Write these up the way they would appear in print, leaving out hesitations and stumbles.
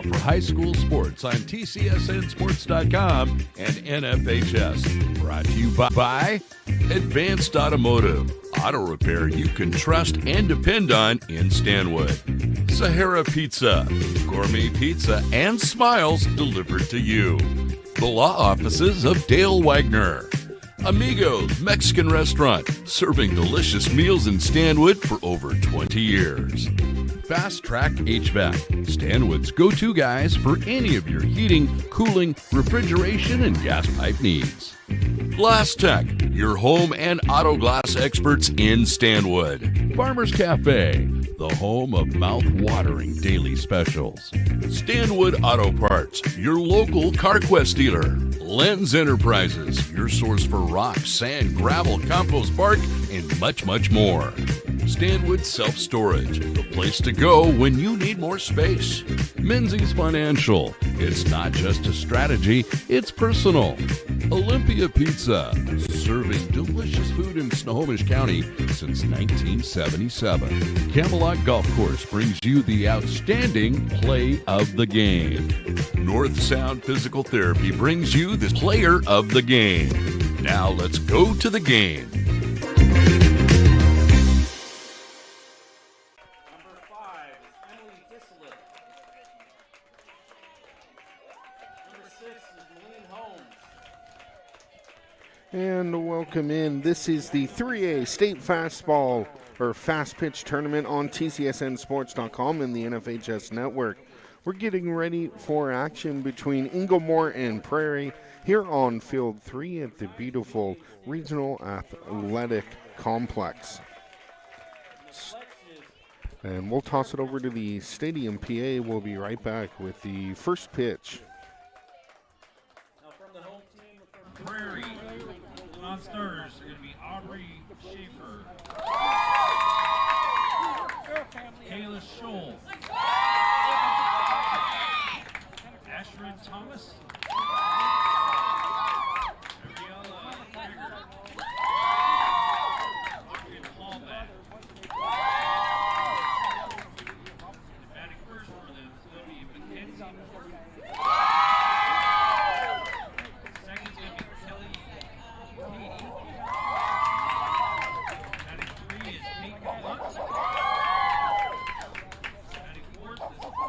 now for high school sports on TCSNsports.com and NFHS. Brought to you by Advanced Automotive. Auto repair you can trust and depend on in Stanwood. Sahara Pizza. Gourmet pizza and smiles delivered to you. The law offices of Dale Wagner. Amigos Mexican Restaurant, serving delicious meals in Stanwood for over 20 years. Fast Track HVAC, Stanwood's go-to guys for any of your heating, cooling, refrigeration, and gas pipe needs. Glass Tech, your home and auto glass experts in Stanwood. Farmers Cafe, the home of mouth-watering daily specials. Stanwood Auto Parts, your local CarQuest dealer. Lens Enterprises, your source for rock, sand, gravel, compost bark, and much, much more. Stanwood Self-Storage, the place to go when you need more space. Menzies Financial, it's not just a strategy, it's personal. Olympia Pizza, serving delicious food in Snohomish County since 1977. Camelot Golf Course brings you the outstanding play of the game. North Sound Physical Therapy brings you the player of the game. Now let's go to the game. And welcome in. This is the 3A State Fastball or Fast Pitch Tournament on TCSNsports.com and the NFHS Network. We're getting ready for action between Inglemoor and Prairie here on Field 3 at the beautiful Regional Athletic Complex. And we'll toss it over to the Stadium PA. We'll be right back with the first pitch. Now from the home team from Prairie. On starters are going to be Aubrey Schaefer, Kayla Scholl, Ashrid Thomas, Ariella Greger, Adrian Hallback. The batting first for them is going to be Mackenzie Moore. Second's going to be Kelly Katie. Batting three is Peyton Lutz. Batting fourth is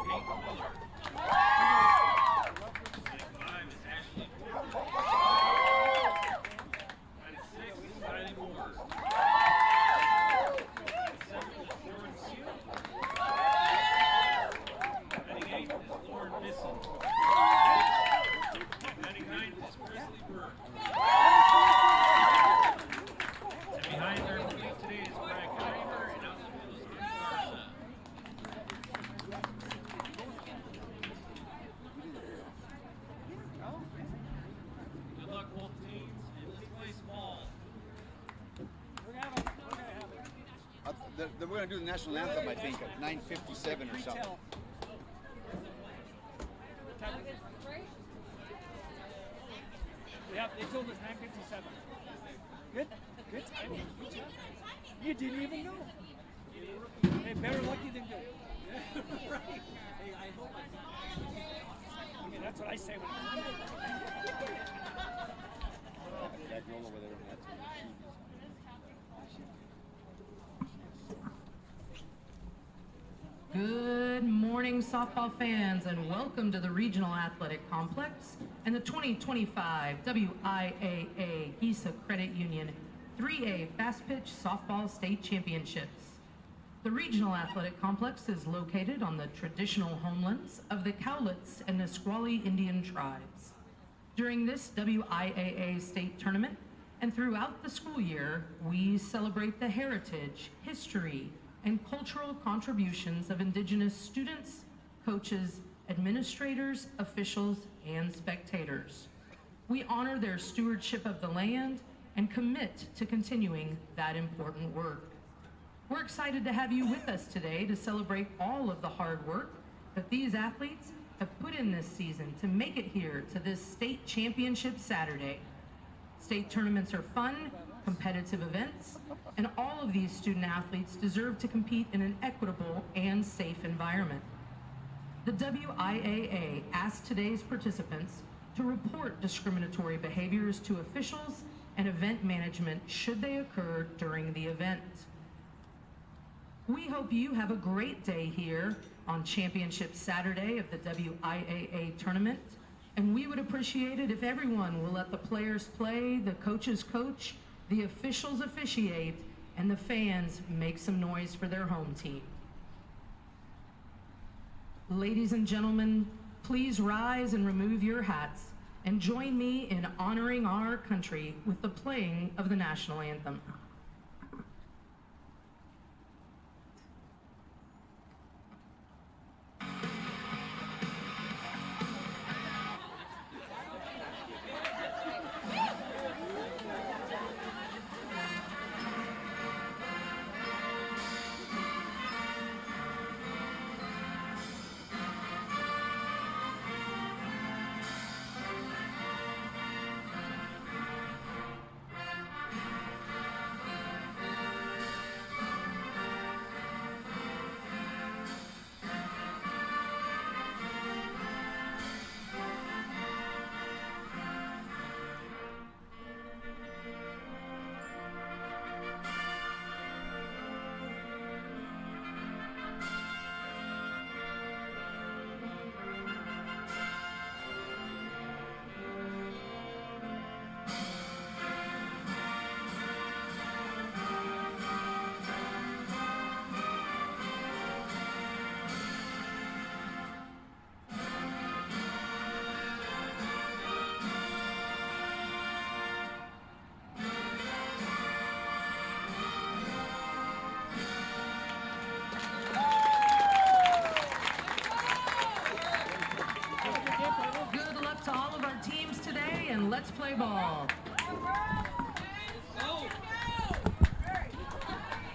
Peyton Miller. Batting five is Ashley Moore. Batting six is Kylie Moore. Batting seven is Jordan Seal. Batting eight is Lauren Bisson. Batting ninth is Presley Burke. And behind their plate today is Brad Kiner and outfield is Chris Garza. Good luck, both teams, and let's play small. We're going to do the national anthem, I think, at 9:57 or something. Yeah, they told us 9:57. Good timing. You didn't even know. Hey, better lucky than good. Right. Hey, I hope I mean, that's what I say when That girl over there, that's Good morning, softball fans, and welcome to the Regional Athletic Complex and the 2025 WIAA HISA Credit Union 3A Fast Pitch Softball State Championships. The Regional Athletic Complex is located on the traditional homelands of the Cowlitz and Nisqually Indian tribes. During this WIAA state tournament and throughout the school year, we celebrate the heritage, history, and cultural contributions of Indigenous students, coaches, administrators, officials, and spectators. We honor their stewardship of the land and commit to continuing that important work. We're excited to have you with us today to celebrate all of the hard work that these athletes have put in this season to make it here to this state championship Saturday. State tournaments are fun, competitive events, and all of these student athletes deserve to compete in an equitable and safe environment. the WIAA asked today's participants to report discriminatory behaviors to officials and event management should they occur during the event. We hope you have a great day here on Championship Saturday of the WIAA tournament, and we would appreciate it if everyone will let the players play, the coaches coach, the officials officiate, and the fans make some noise for their home team. Ladies and gentlemen, please rise and remove your hats and join me in honoring our country with the playing of the national anthem. Good luck to all of our teams today, and let's play ball.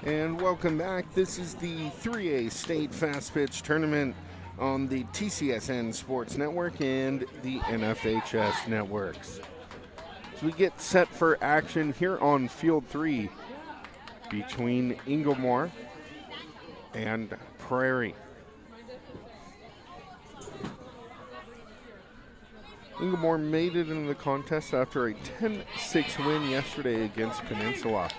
And welcome back. This is the 3A State Fast Pitch Tournament on the TCSN Sports Network and the NFHS networks. So we get set for action here on Field 3 between Inglemoor and Prairie. Inglemoor made it into the contest after a 10-6 win yesterday against Peninsula.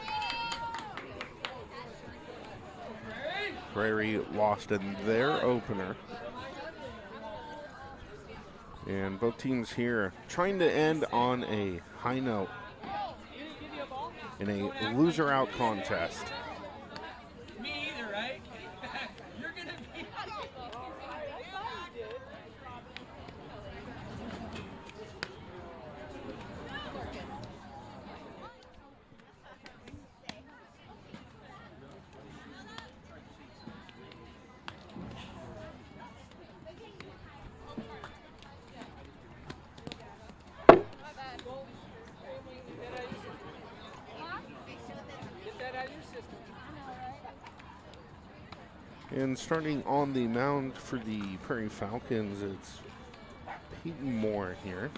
Prairie lost in their opener. And both teams here trying to end on a high note in a loser-out contest. Me either, right? You're gonna be. And starting on the mound for the Prairie Falcons, it's Peyton Moore here.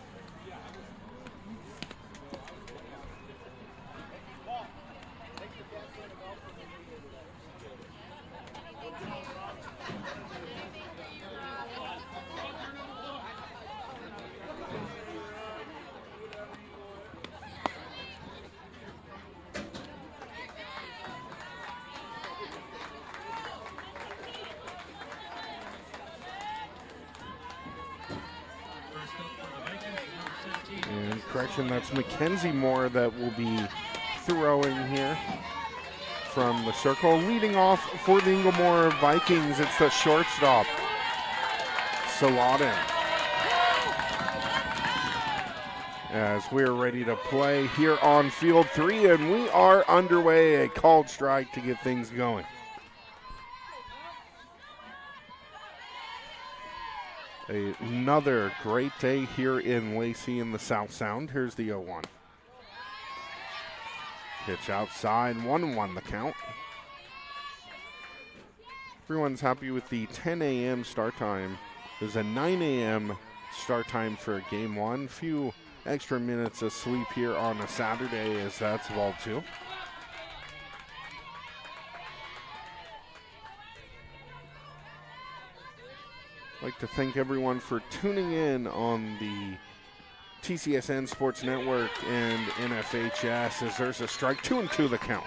And correction, that's Mackenzie Moore that will be throwing here from the circle. Leading off for the Inglemoor Vikings, it's the shortstop, Saladin. As we're ready to play here on Field 3, and we are underway, a called strike to get things going. Another great day here in Lacey in the South Sound. Here's the 0-1. Pitch outside, 1-1 the count. Everyone's happy with the 10 a.m. start time. There's a 9 a.m. start time for game one. Few extra minutes of sleep here on a Saturday as that's ball two. I'd like to thank everyone for tuning in on the TCSN Sports Network and NFHS as there's a strike. 2-2 the count.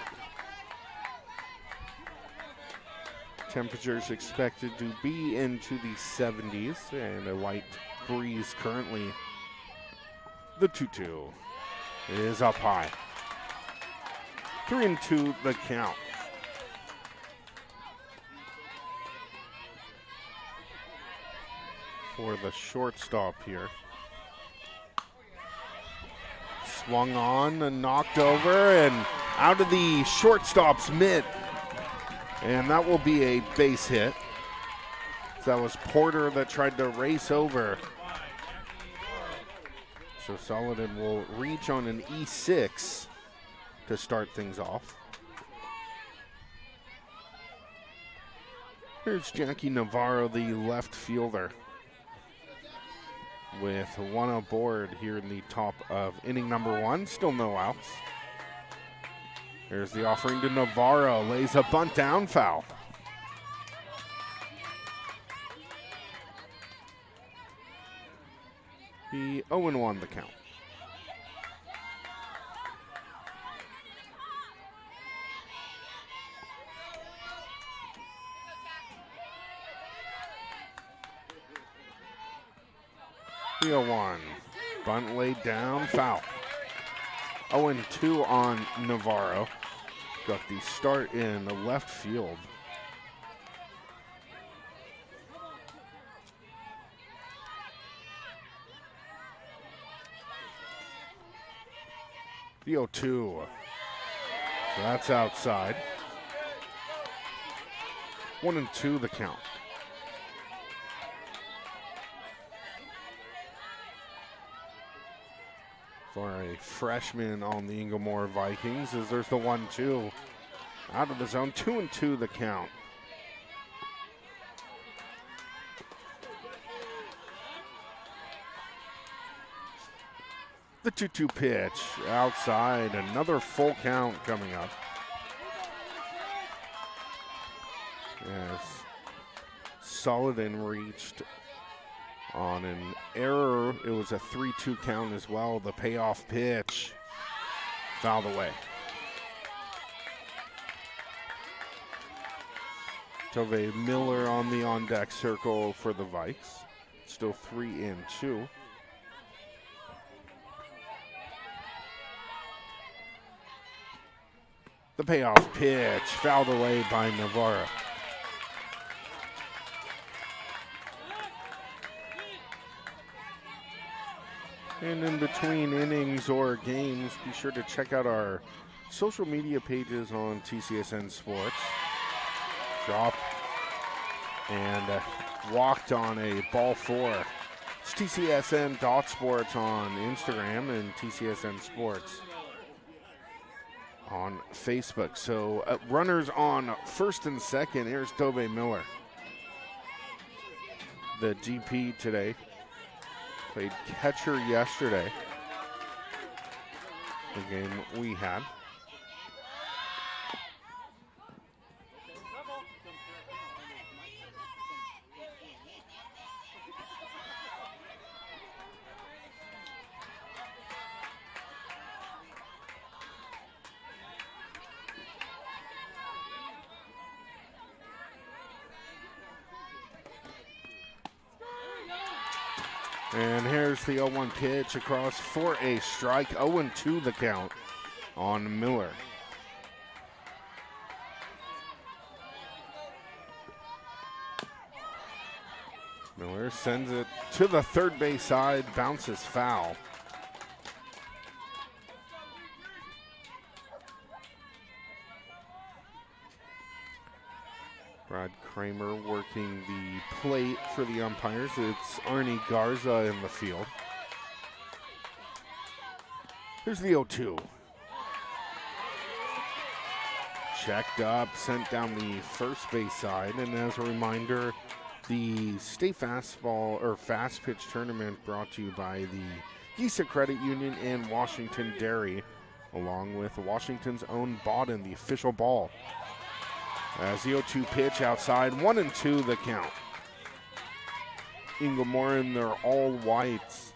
Temperatures expected to be into the 70s and a light breeze currently. The 2-2 is up high. 3-2 the count. For the shortstop here. Swung on and knocked over and out of the shortstop's mitt. And that will be a base hit. That was Porter that tried to race over. So Solidin will reach on an E6 to start things off. Here's Jackie Navarro, the left fielder, with one aboard here in the top of inning number 1. Still no outs. Here's the offering to Navarro. Lays a bunt down, foul. The 0-1 the count. The 0-1. Bunt laid down, foul. 0-2 on Navarro. Got the start in the left field. The 0-2. So that's outside. 1-2 the count. For a freshman on the Inglemore Vikings, as there's the 1-2 out of the zone. 2-2 the count. The 2-2 pitch outside. Another full count coming up. Yes, Solidin reached on an error. It was a 3-2 count as well. The payoff pitch fouled away. Tove Miller on the on-deck circle for the Vikes. Still 3-2. The payoff pitch fouled away by Navarro. And in between innings or games, be sure to check out our social media pages on TCSN Sports. Drop and walked on a ball 4. It's TCSN.sports on Instagram and TCSN Sports on Facebook. So runners on first and second. Here's Tove Miller. The DP today. Played catcher yesterday, the game we had. And here's the 0-1 pitch across for a strike. 0-2 the count on Miller. Miller sends it to the third base side, bounces foul. Brad Kramer working the plate for the umpires. It's Arnie Garza in the field. Here's the 0-2. Checked up, sent down the first base side. And as a reminder, the state fastball or fast pitch tournament brought to you by the IHS Credit Union and Washington Dairy, along with Washington's own Bauden, the official ball. As the 0-2 pitch outside, 1-2 the count. Inglemore in their all whites.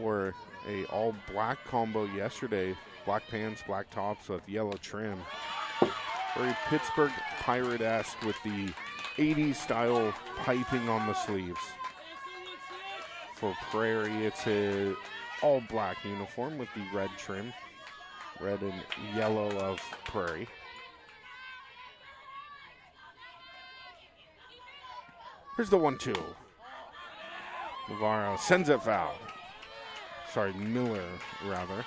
Or a all black combo yesterday. Black pants, black tops with yellow trim. Very Pittsburgh Pirate-esque with the 80s style piping on the sleeves. For Prairie, it's a all black uniform with the red trim. Red and yellow of Prairie. Here's the 1-2. Navarro sends it foul. Sorry, Miller, rather.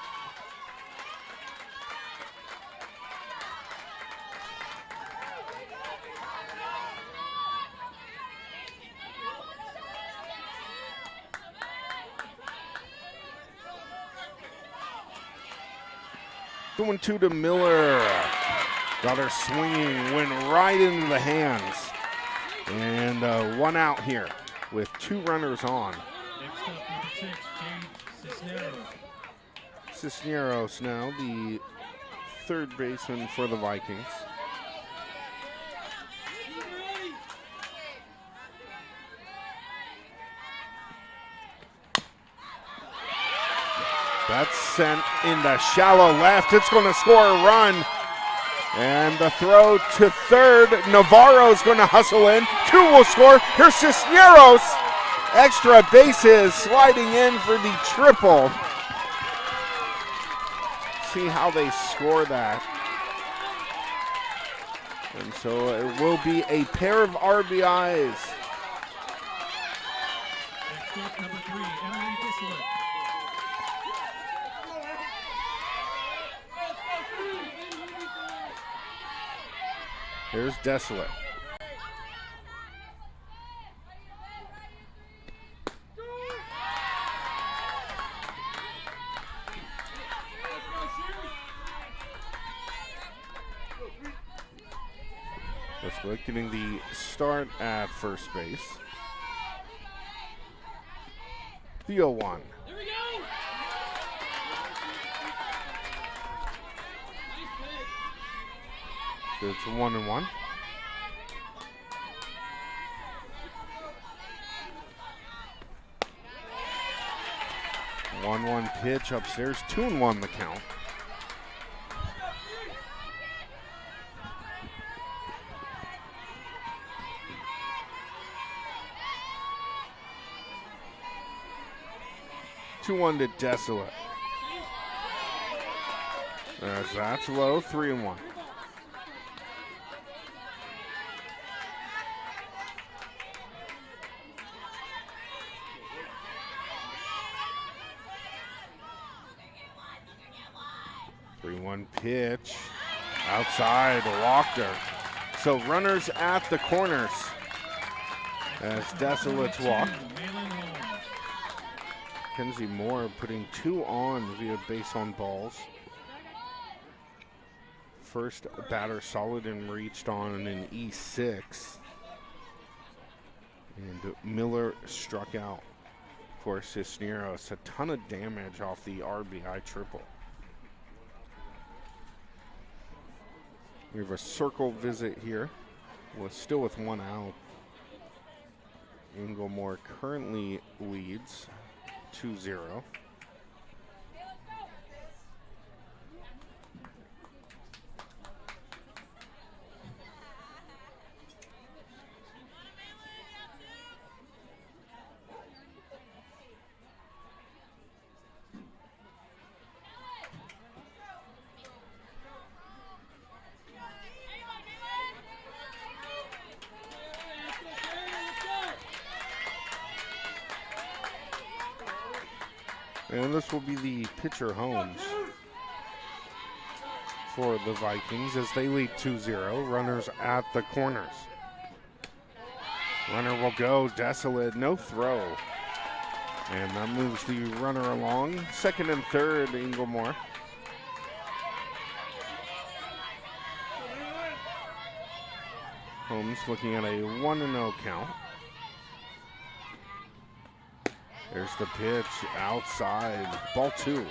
The 1-2 to Miller. Got her swinging, went right into the hands. And one out here with 2 runners on. Next up, number 6, Jade Cisneros. Cisneros now, the third baseman for the Vikings. That's sent in the shallow left. It's going to score a run. And the throw to third. Navarro's going to hustle in. 2 will score. Here's Cisneros. Extra bases sliding in for the triple. See how they score that. And so it will be a pair of RBIs. Next up, number 3, Emily Dislet. Here's Desolate. Desolate getting the start at first base. The 0-1. So it's 1-1. One pitch upstairs, 2-1 the count. Two-1 to Desolate. As that's low, 3-1. Pitch outside, walked her. So runners at the corners as Desolate's walk. Kenzie Moore putting 2 on via base on balls. First batter solid and reached on an E6. And Miller struck out for Cisneros. A ton of damage off the RBI triple. We have a circle visit here. We're still with 1 out. Inglemore currently leads 2-0. And this will be the pitcher Holmes for the Vikings as they lead 2-0. Runners at the corners. Runner will go. Desolate, no throw. And that moves the runner along. Second and third, Inglemore. Holmes looking at a 1-0 count. There's the pitch outside, ball 2.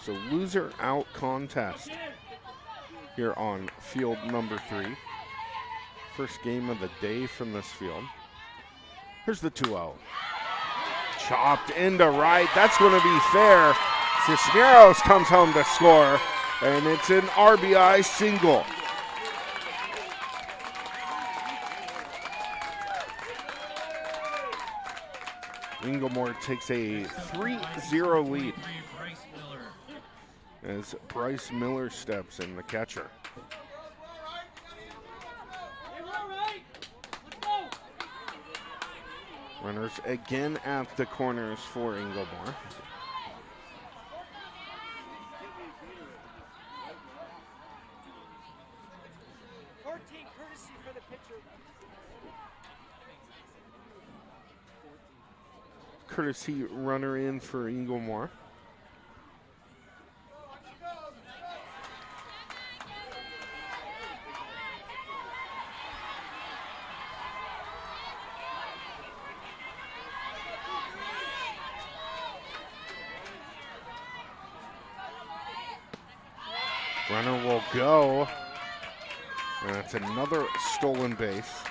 So loser out contest here on field number 3. First game of the day from this field. Here's the 2-0. Chopped into right. That's going to be fair. Cisneros comes home to score, and it's an RBI single. Inglemore takes a 3-0 lead as Bryce Miller steps in, the catcher. Runners again at the corners for Inglemore. Courtesy runner in for Inglemore. Runner will go. And that's another stolen base.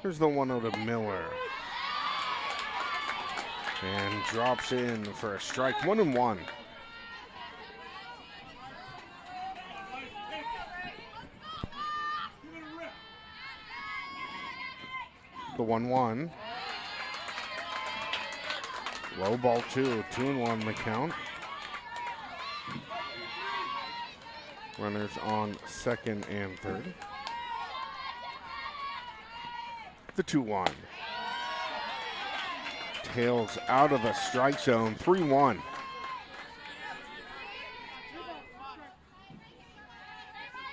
Here's the 1-0 to Miller. And drops in for a strike. 1-1. The 1-1. Low ball 2. 2-1 the count. Runners on second and third. The 2-1. Tails out of the strike zone. 3-1.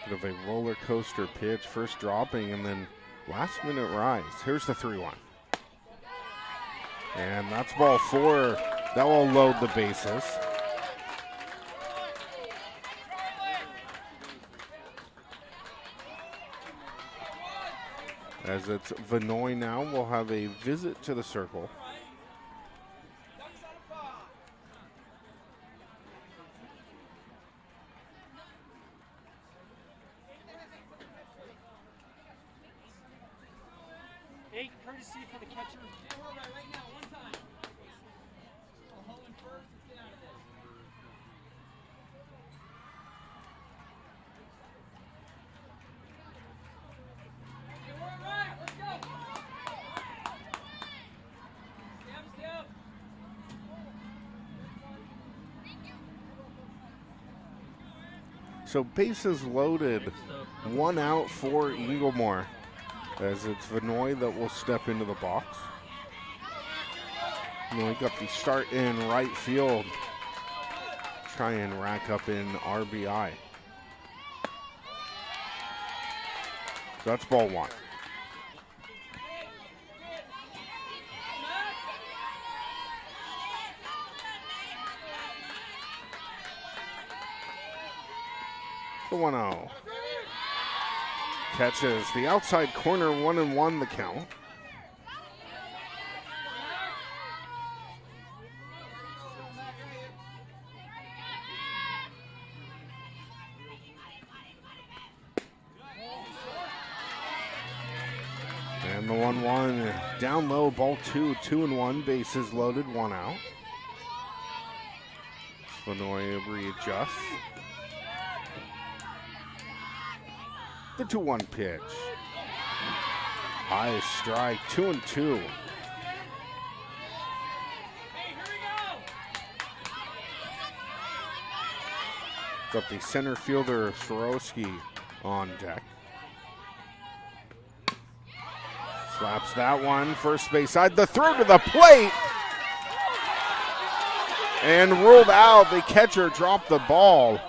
Bit of a roller coaster pitch. First dropping and then last minute rise. Here's the 3-1. And that's ball 4. That will load the bases. As it's Vinoy now, we'll have a visit to the circle. Hey, courtesy for the catcher. Right now, one time. Home and first, let's get out of this. Okay, we're all right. Let's go. Step. So bases loaded. 1 out for Inglemore. As it's Vinoy that will step into the box. Vinoy got the start in right field. Try and rack up in RBI. So that's ball 1. The 1-0. Catches the outside corner, 1-1 the count. And the 1-1 down low, ball 2, 2-1, bases loaded, 1 out. Vinoy readjusts. The 2-1 pitch. High strike, 2-2. Got the center fielder Swarovski on deck. Slaps that one, first base side. The throw to the plate. And ruled out. The catcher dropped the ball.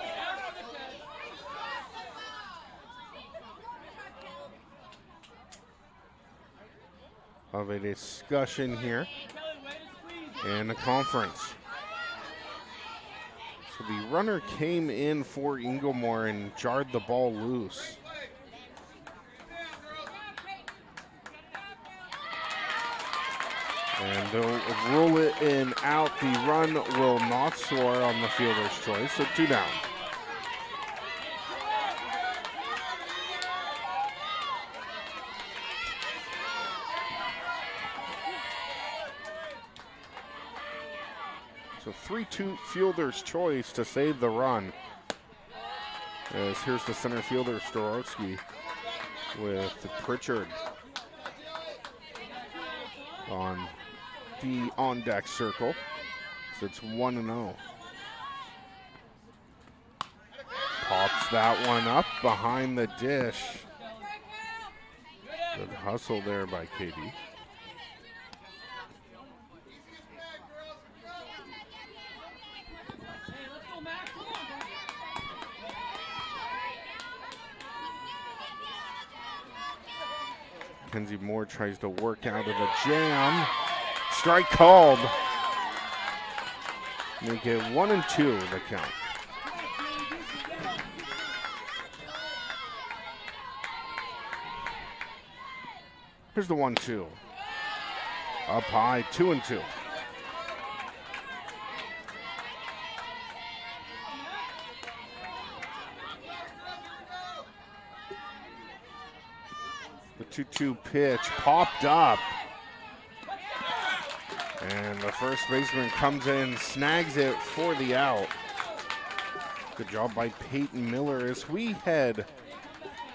Of a discussion here in the conference. So the runner came in for Inglemore and jarred the ball loose. And they'll rule it in out. The run will not score on the fielder's choice, so 2 down. So 3-2 fielder's choice to save the run. As here's the center fielder, Storowski, with Pritchard on the on-deck circle. So it's 1-0. Pops that one up behind the dish. Good hustle there by Katie. Kenzie Moore tries to work out of the jam. Strike called. Make it 1-2 the count. Here's the 1-2. Up high, 2-2. The 2-2 pitch popped up. And the first baseman comes in, snags it for the out. Good job by Peyton Miller as we head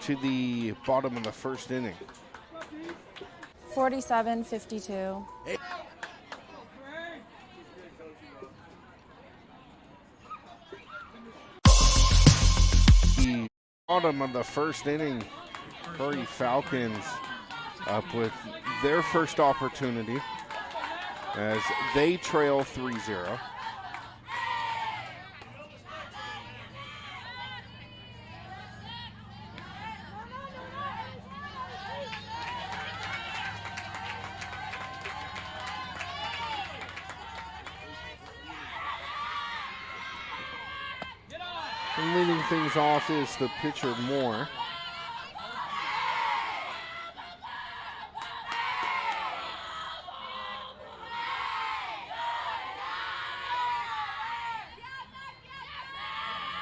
to the bottom of the first inning. 47-52. The bottom of the first inning, Prairie Falcons up with their first opportunity as they trail 3-0. And leading things off is the pitcher Moore.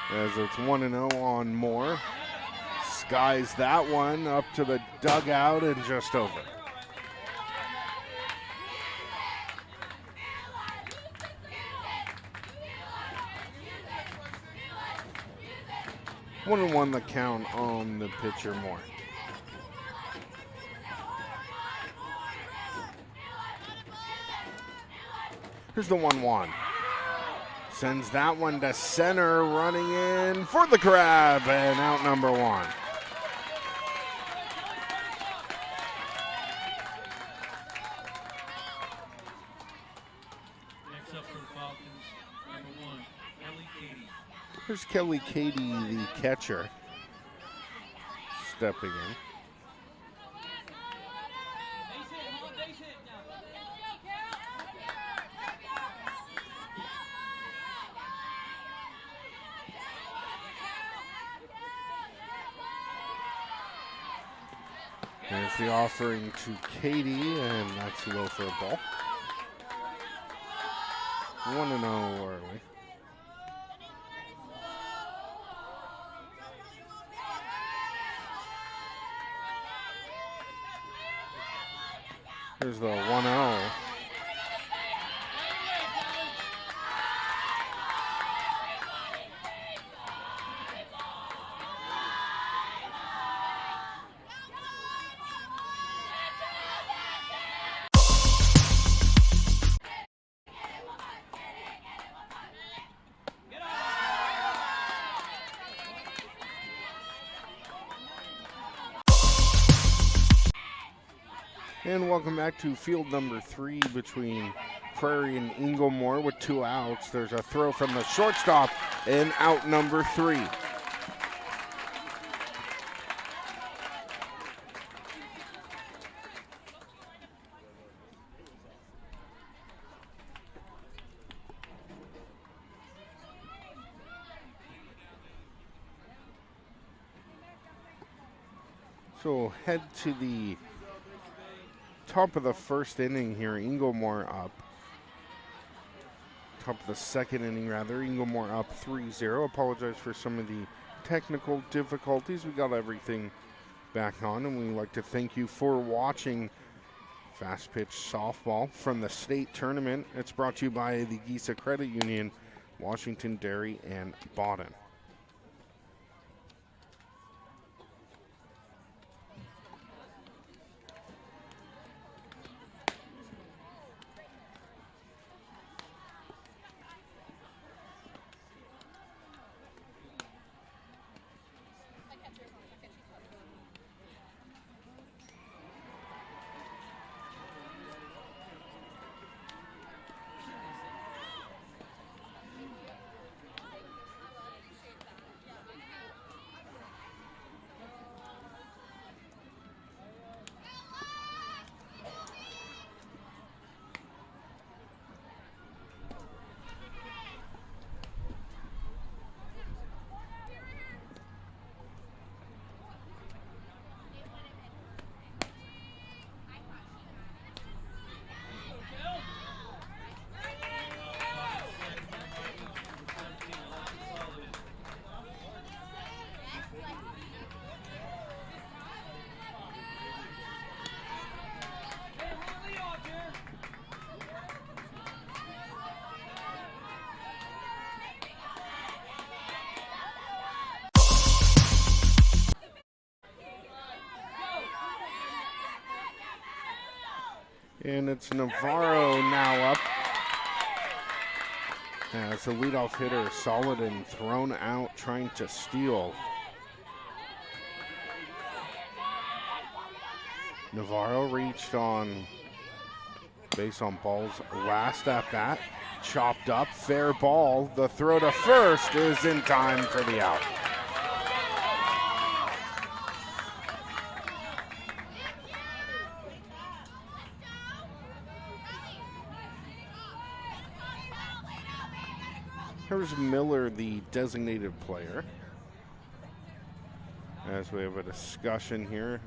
As it's 1-0 on Moore. Skies that one up to the dugout and just over. One and one the count on the pitcher Moore. Here's the 1-1. Sends that one to center, running in for the grab, and out number one. Next up for the Falcons, number 1, Kelly Katie. Here's Kelly Katie, the catcher, stepping in. There's the offering to Katie, and that's low for a ball. 1-0 early. Here's the 1-0. And welcome back to field number 3 between Prairie and Inglemore with 2 outs. There's a throw from the shortstop and out number 3. So head to the Top of the first inning here, Inglemore up. Top of the second inning, rather. Inglemore up 3-0. Apologize for some of the technical difficulties. We got everything back on, and we'd like to thank you for watching Fast Pitch Softball from the state tournament. It's brought to you by the IHS Credit Union, Washington Dairy, and Bauden. And it's Navarro now up as the leadoff hitter, solid and thrown out, trying to steal. Navarro reached on base on balls last at bat, chopped up, fair ball. The throw to first is in time for the out. Here's Miller, the designated player, as we have a discussion here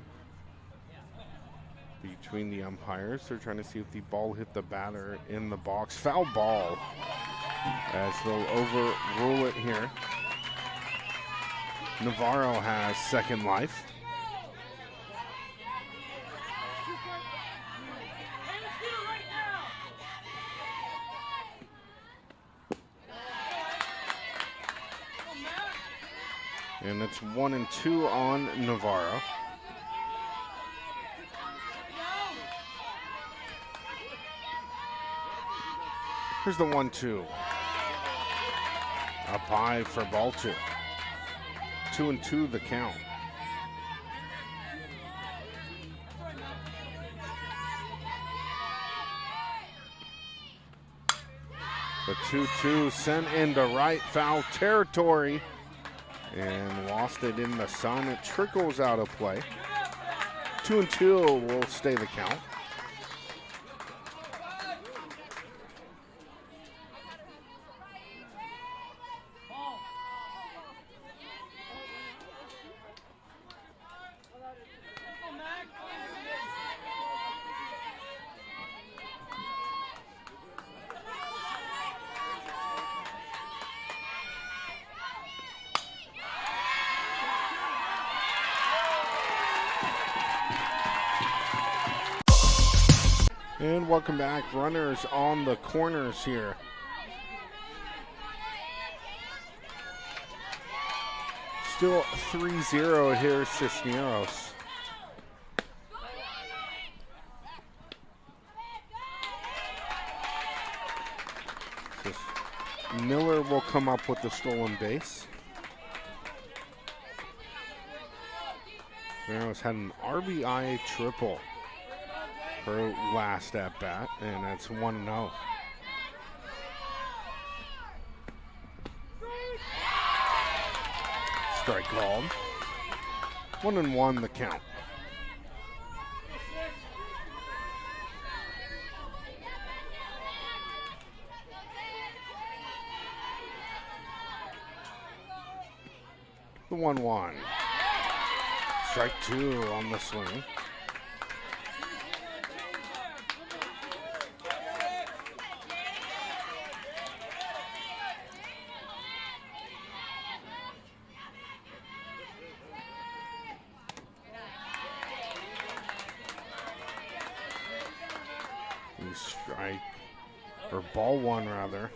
between the umpires. They're trying to see if the ball hit the batter in the box. Foul ball, as they'll overrule it here. Navarro has second life. And it's 1-2 on Navarro. Here's the 1-2. Up high for ball two. 2-2 the count. The 2-2 sent into right foul territory and lost it in the sun. It trickles out of play. 2-2 will stay the count. And welcome back. Runners on the corners here. Still 3-0 here, Cisneros. Miller will come up with the stolen base. Cisneros had an RBI triple her last at bat, and that's 1-0. Strike called. 1-1 the count. The 1-1. Strike two on the swing. or ball one rather.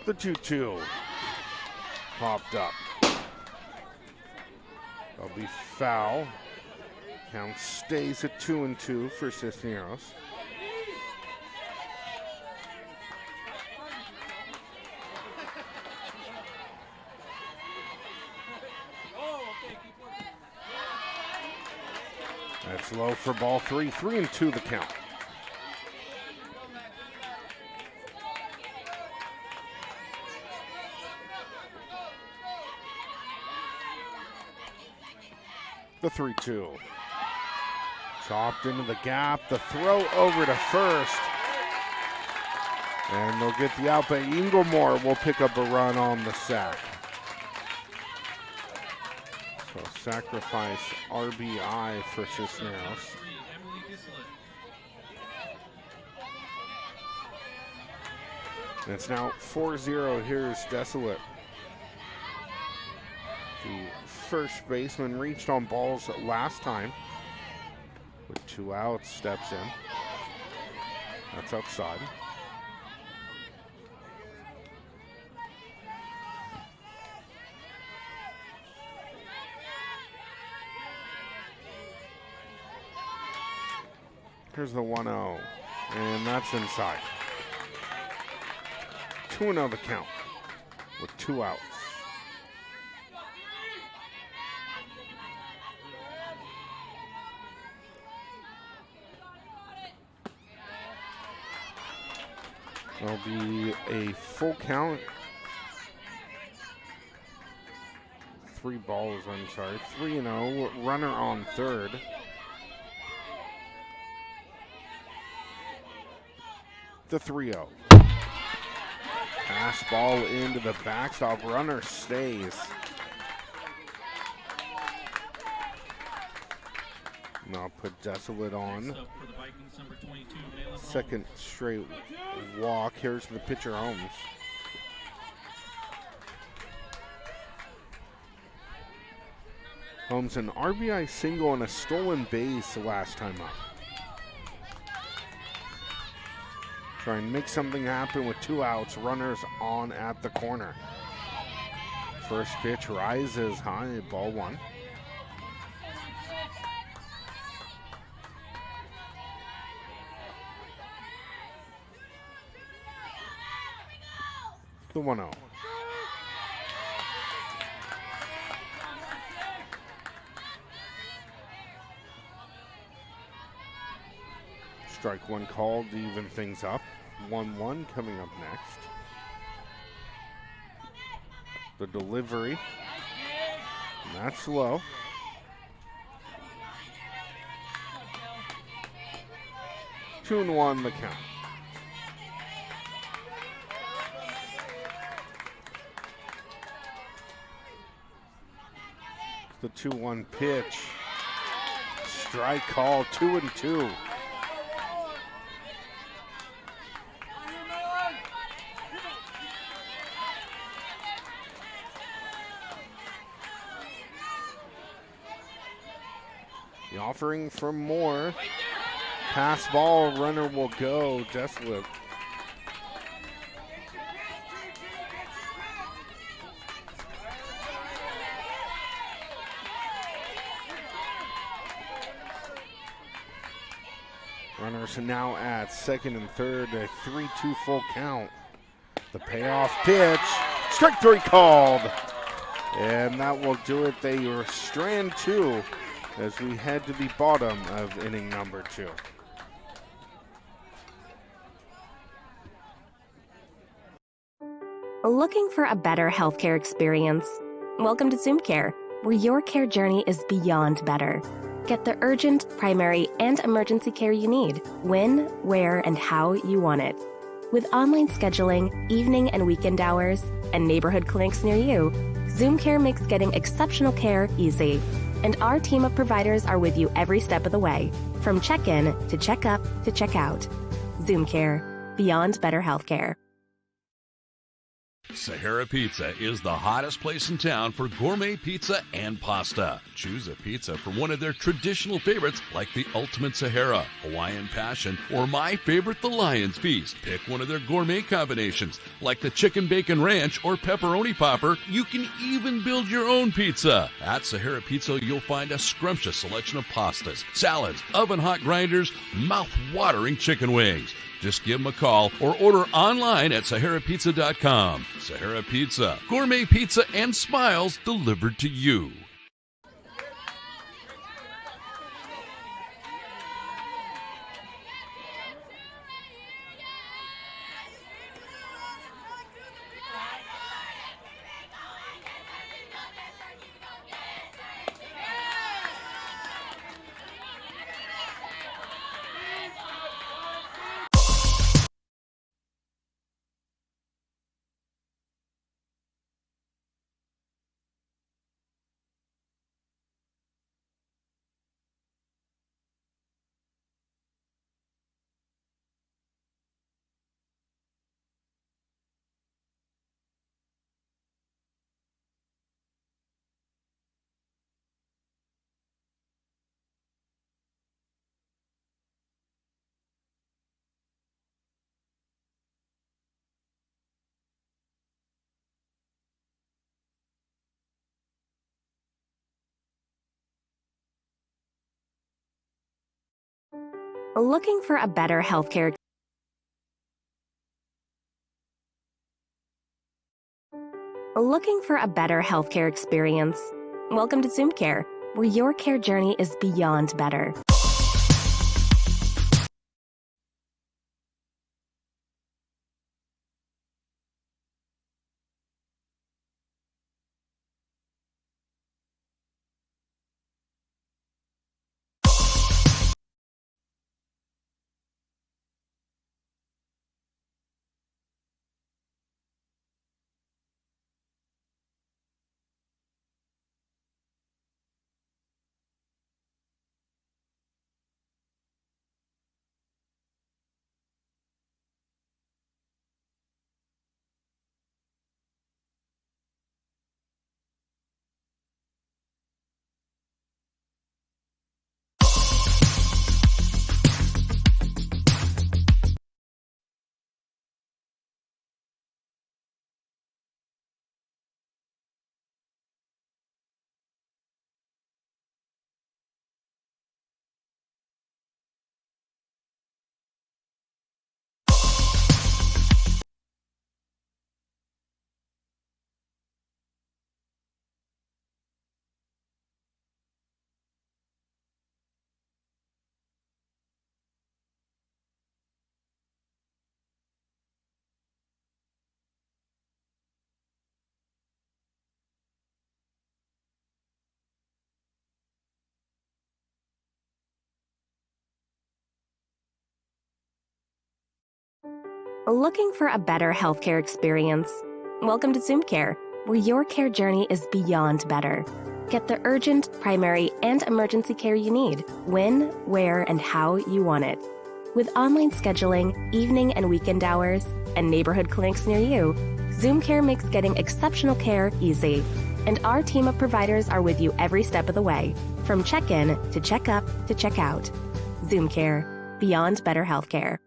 The 2-2 popped up. That'll be foul. Count stays at 2-2 for Cisneros. That's low for ball three. 3-2 the count. The 3-2. Chopped into the gap. The throw over to first. And they'll get the out, but Inglemore will pick up a run on the sack. So sacrifice RBI for Cisneros. And it's now 4-0. Here's Desolate. The first baseman reached on balls last time. With 2 outs, steps in. That's outside. Here's the 1-0, and that's inside. 2-0 the count with 2 outs. There'll be a full count. 3 balls, I'm sorry. 3-0, runner on third. The 3-0. Pass ball into the backstop. Runner stays. Now put Desolate on. Second straight walk. Here's the pitcher, Holmes. Holmes an RBI single and a stolen base last time up. Try and make something happen with 2 outs. Runners on at the corner. First pitch rises high, ball 1. The 1-0. Strike 1 called to even things up. 1-1 coming up next. The delivery. And that's low. Two and 1 the count. The 2-1 pitch. Strike call, 2-2. The offering for more. Pass ball, runner will go. Desolate. Runners now at second and third, a 3-2 full count. The payoff pitch, strike 3 called. And that will do it. They are strand 2 as we head to the bottom of inning number 2. Looking for a better healthcare experience? Welcome to Zoom Care, where your care journey is beyond better. Get the urgent, primary, and emergency care you need, when, where, and how you want it. With online scheduling, evening and weekend hours, and neighborhood clinics near you, Zoom Care makes getting exceptional care easy. And our team of providers are with you every step of the way, from check-in to check-up to check-out. Zoom Care, beyond better healthcare. Sahara Pizza is the hottest place in town for gourmet pizza and pasta. Choose a pizza from one of their traditional favorites like the Ultimate Sahara, Hawaiian Passion, or my favorite, the Lion's Feast. Pick one of their gourmet combinations like the Chicken Bacon Ranch or Pepperoni Popper. You can even build your own pizza. At Sahara Pizza, you'll find a scrumptious selection of pastas, salads, oven-hot grinders, mouth-watering chicken wings. Just give them a call or order online at SaharaPizza.com. Sahara Pizza, gourmet pizza and smiles delivered to you. Looking for a better healthcare Looking for a better healthcare experience? Welcome to Zoom Care, where your care journey is beyond better. Looking for a better healthcare experience? Welcome to Zoom Care, where your care journey is beyond better. Get the urgent, primary, and emergency care you need, when, where, and how you want it. With online scheduling, evening and weekend hours, and neighborhood clinics near you, Zoom Care makes getting exceptional care easy. And our team of providers are with you every step of the way, from check-in to check-up to check-out. Zoom Care, beyond better healthcare.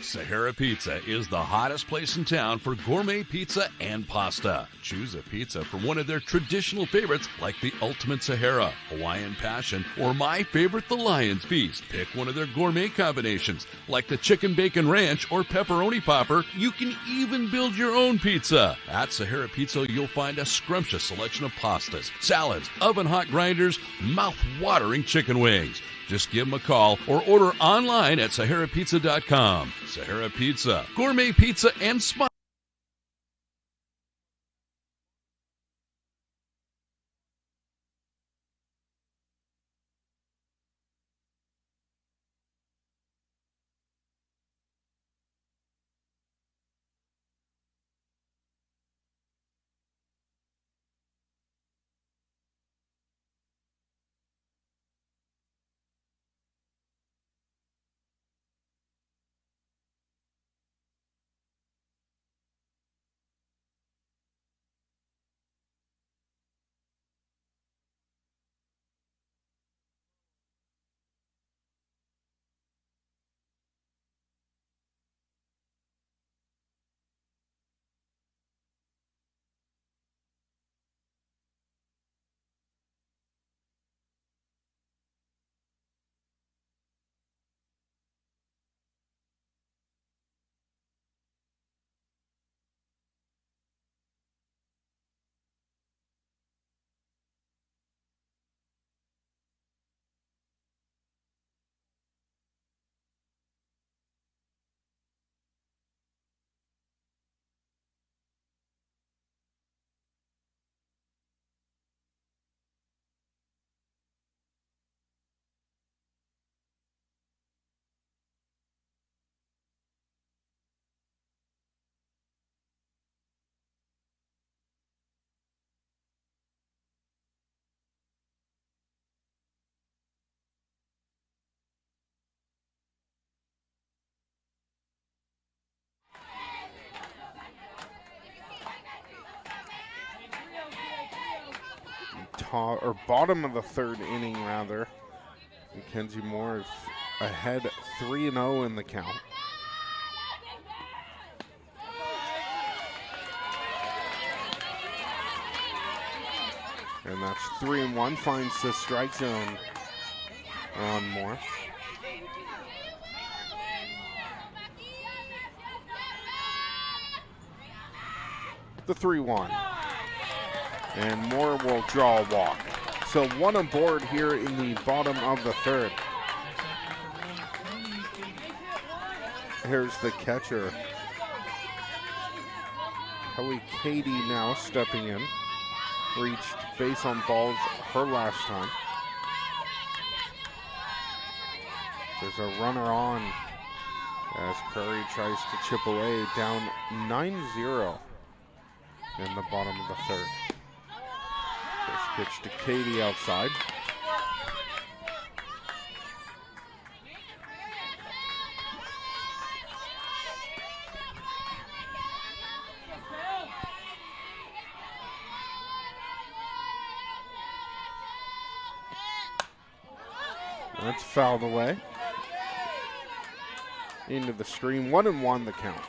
Sahara Pizza is the hottest place in town for gourmet pizza and pasta. Choose a pizza from one of their traditional favorites like the Ultimate Sahara, Hawaiian Passion, or my favorite, the Lion's Feast. Pick one of their gourmet combinations like the Chicken Bacon Ranch or Pepperoni Popper. You can even build your own pizza. At Sahara Pizza, you'll find a scrumptious selection of pastas, salads, oven-hot grinders, mouth-watering chicken wings. Just give them a call or order online at SaharaPizza.com. Sahara Pizza, gourmet pizza and smile. bottom of the third inning, rather. Mackenzie Moore is ahead 3-0 in the count. And that's 3-1, finds the strike zone on Moore. The 3-1. And Moore will draw a walk. So one aboard here in the bottom of the third. Here's the catcher. Kelly Cady now stepping in. Reached base on balls her last time. There's a runner on as Prairie tries to chip away, down 9-0 in the bottom of the third. First pitch to Cady outside. That's fouled away. Into the screen, 1-1 the count.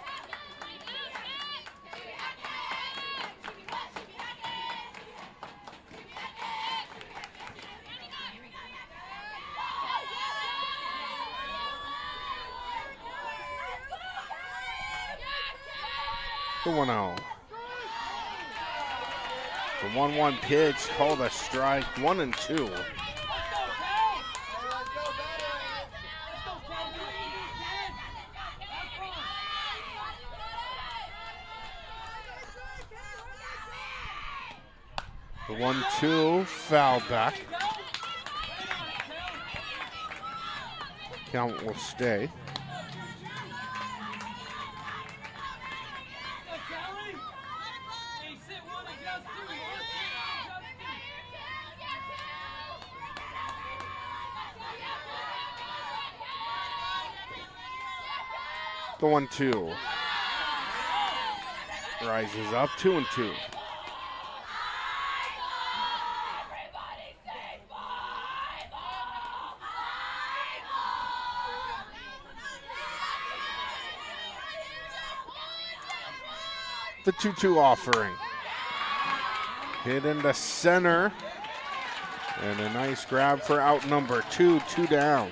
The 1-0. The 1-1 pitch, called a strike, 1-2. The 1-2, foul back. Count will stay. The 1-2 rises up, 2-2. The 2-2 offering. Hit into center. And a nice grab for out number 2, 2 down.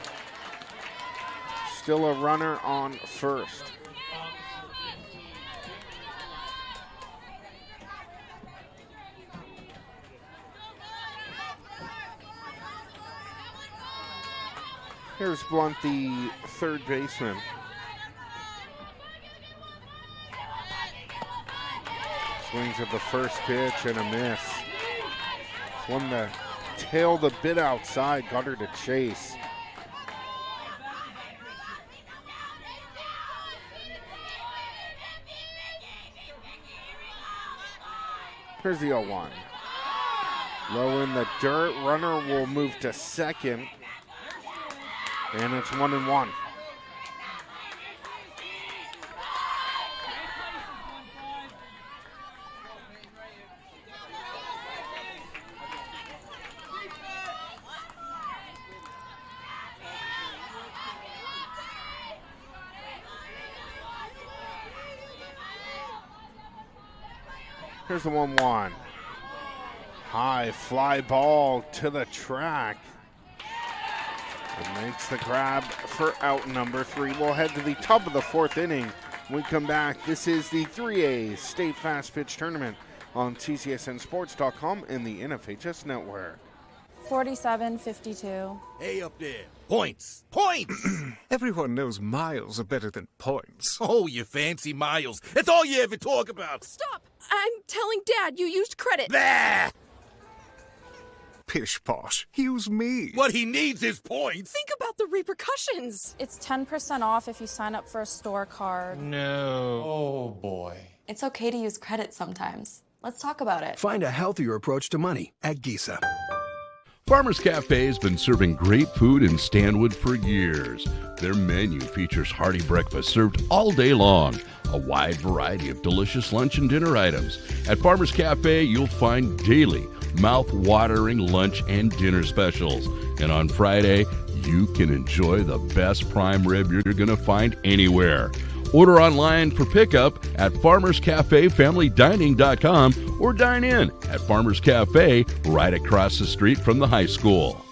Still a runner on first. Here's Blunt, the third baseman. Swings at the first pitch and a miss. It's one that tailed a bit outside, got her to chase. Here's the 0-1. Low in the dirt, runner will move to second. And it's 1-1. Here's the 1-1. High fly ball to the track. And makes the grab for out number 3. We'll head to the top of the fourth inning. When we come back, this is the 3A State Fast Pitch Tournament on TCSNSports.com and the NFHS Network. 47-52. Hey up there. Points. Points! Everyone knows miles are better than points. Oh, you fancy miles. That's all you ever talk about. Stop! I'm telling Dad you used credit. Bah! Pish posh. Use me. What he needs is points. Think about the repercussions. It's 10% off if you sign up for a store card. No. Oh, boy. It's okay to use credit sometimes. Let's talk about it. Find a healthier approach to money at Giza. Farmer's Cafe has been serving great food in Stanwood for years. Their menu features hearty breakfast served all day long, a wide variety of delicious lunch and dinner items. At Farmer's Cafe, you'll find daily mouth-watering lunch and dinner specials. And on Friday, you can enjoy the best prime rib you're going to find anywhere. Order online for pickup at FarmersCafeFamilyDining.com or dine in at Farmers Cafe right across the street from the high school.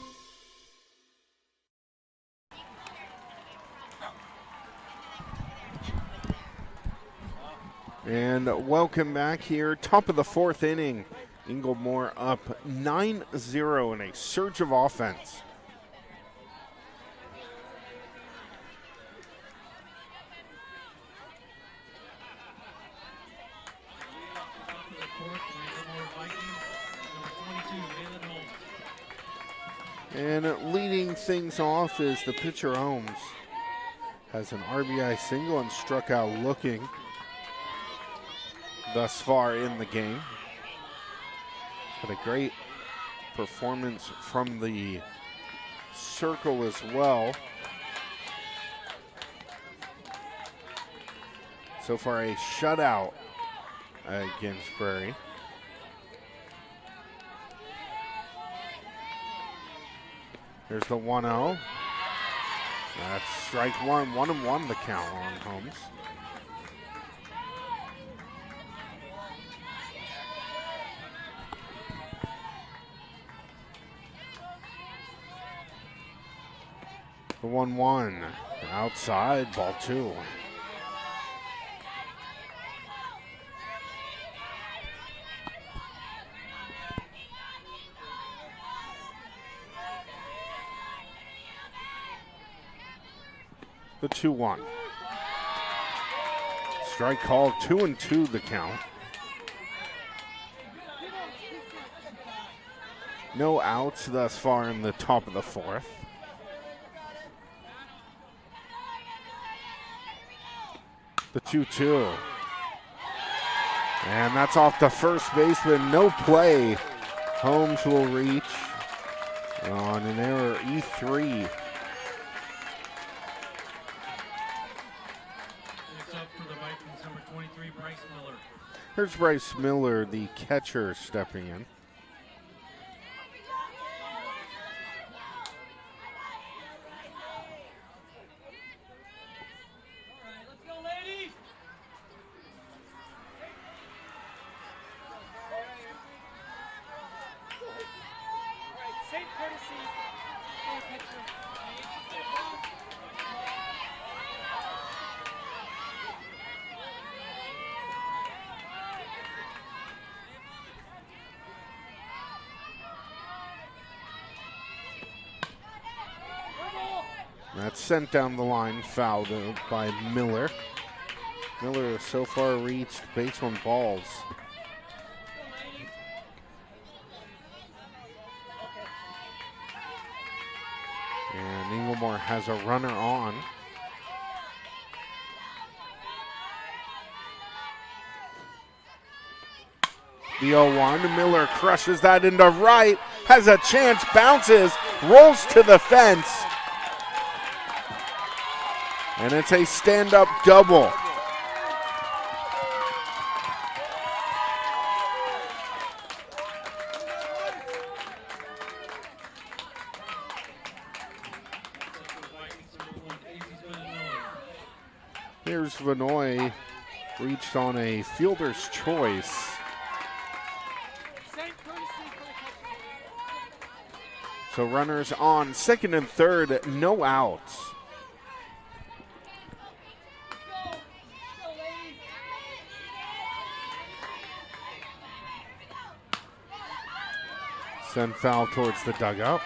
And welcome back here. Top of the fourth inning. Inglemore up 9-0 in a surge of offense. And leading things off is the pitcher Holmes. Has an RBI single and struck out looking thus far in the game. Had a great performance from the circle as well. So far a shutout against Prairie. There's the 1-0. That's strike one. 1-1 the count on Holmes. The 1-1. Outside, ball two. The 2-1. Strike called, 2-2 the count. No outs thus far in the top of the fourth. The 2-2. And that's off the first baseman. No play. Holmes will reach on an error, E3. Here's Bryce Miller, the catcher, stepping in. That's sent down the line, fouled by Miller. Miller has so far reached base on balls. And Inglemore has a runner on. The 0-1, Miller crushes that into right, has a chance, bounces, rolls to the fence. And it's a stand-up double. Here's Vanoy, reached on a fielder's choice. So runners on second and third, no outs. Send foul towards the dugout.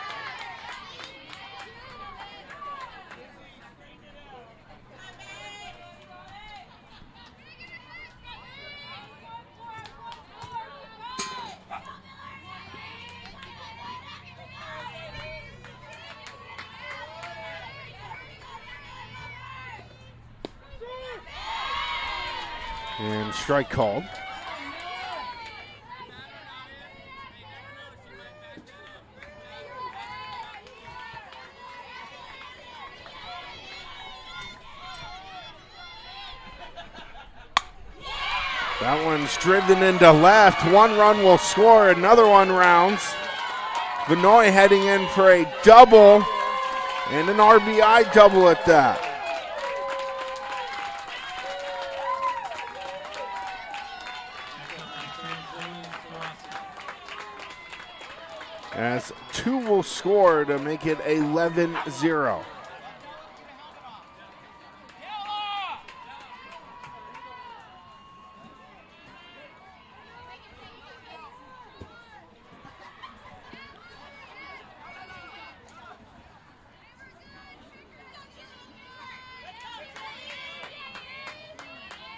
And strike called. That one's driven into left. One run will score. Another one rounds. Vinoy heading in for a double and an RBI double at that. As two will score to make it 11-0.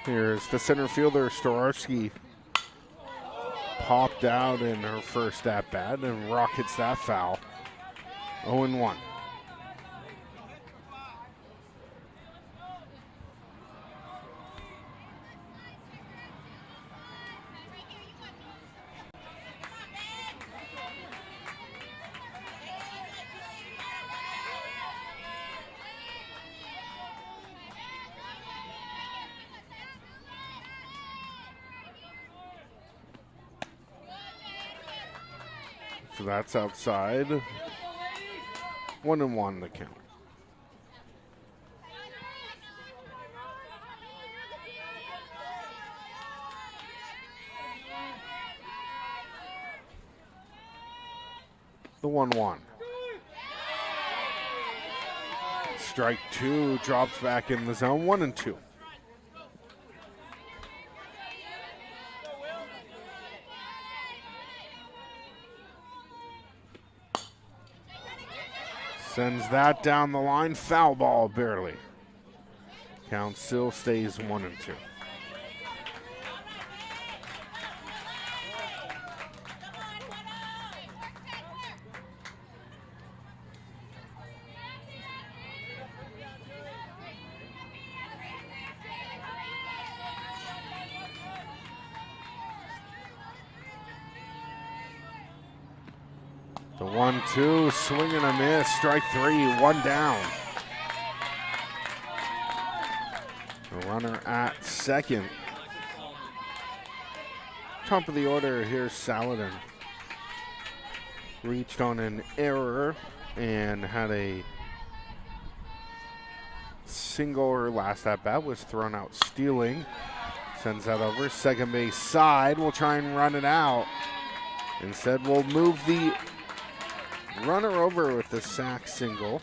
Here's the center fielder, Stararski. Popped out in her first at-bat and rockets that foul. 0-1. So that's outside. 1-1 the count. The 1-1. Strike two, drops back in the zone. 1-2. Sends that down the line. Foul ball barely. Count still stays 1-2. The 1-2, swing and a miss, strike three, one down. The runner at second. Top of the order, here's Saladin. Reached on an error and had a single. Her last at bat was thrown out stealing. Sends that over, second base side. We'll try and run it out. Instead, we'll move the runner over with the sac single.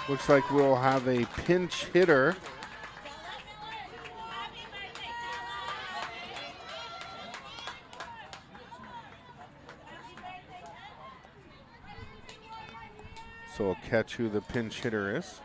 Looks like we'll have a pinch hitter. So we'll catch who the pinch hitter is.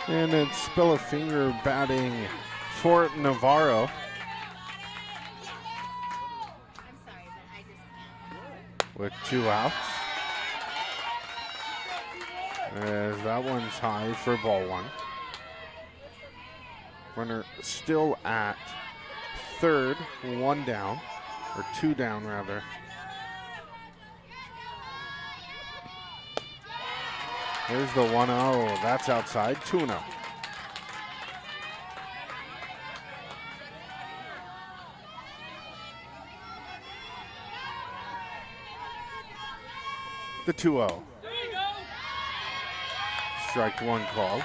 And it's Spillafinger batting for Navarro. With two outs. As that one's high for ball one. Runner still at third, one down, or two down rather. Here's the 1-0, that's outside, 2-0. The 2-0. Strike one call.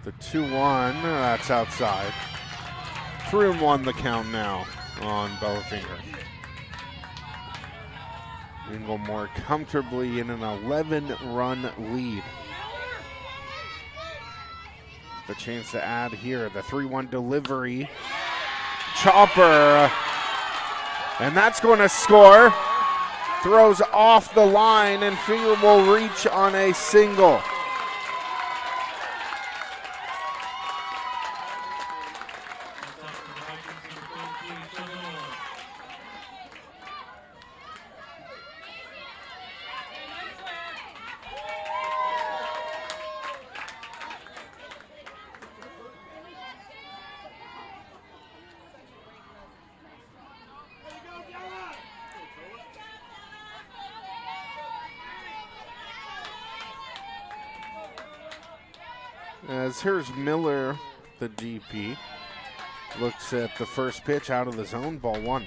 The 2-1, that's outside. 3-1 the count now on Bellafinger. Inglemore comfortably in an 11-run lead. The chance to add here, the 3-1 delivery. Chopper And that's going to score. Throws off the line, and Finger will reach on a single. As here's Miller, the DP, looks at the first pitch out of the zone, ball one.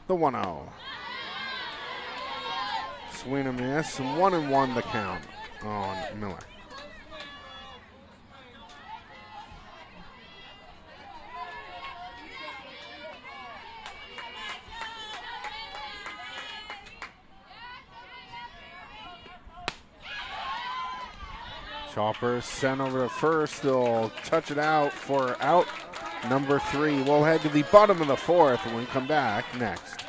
The 1-0. Swing and miss, and 1-1 the count on Miller. Chopper sent over to first. They'll touch it out for out number 3. We'll head to the bottom of the 4th when we come back next.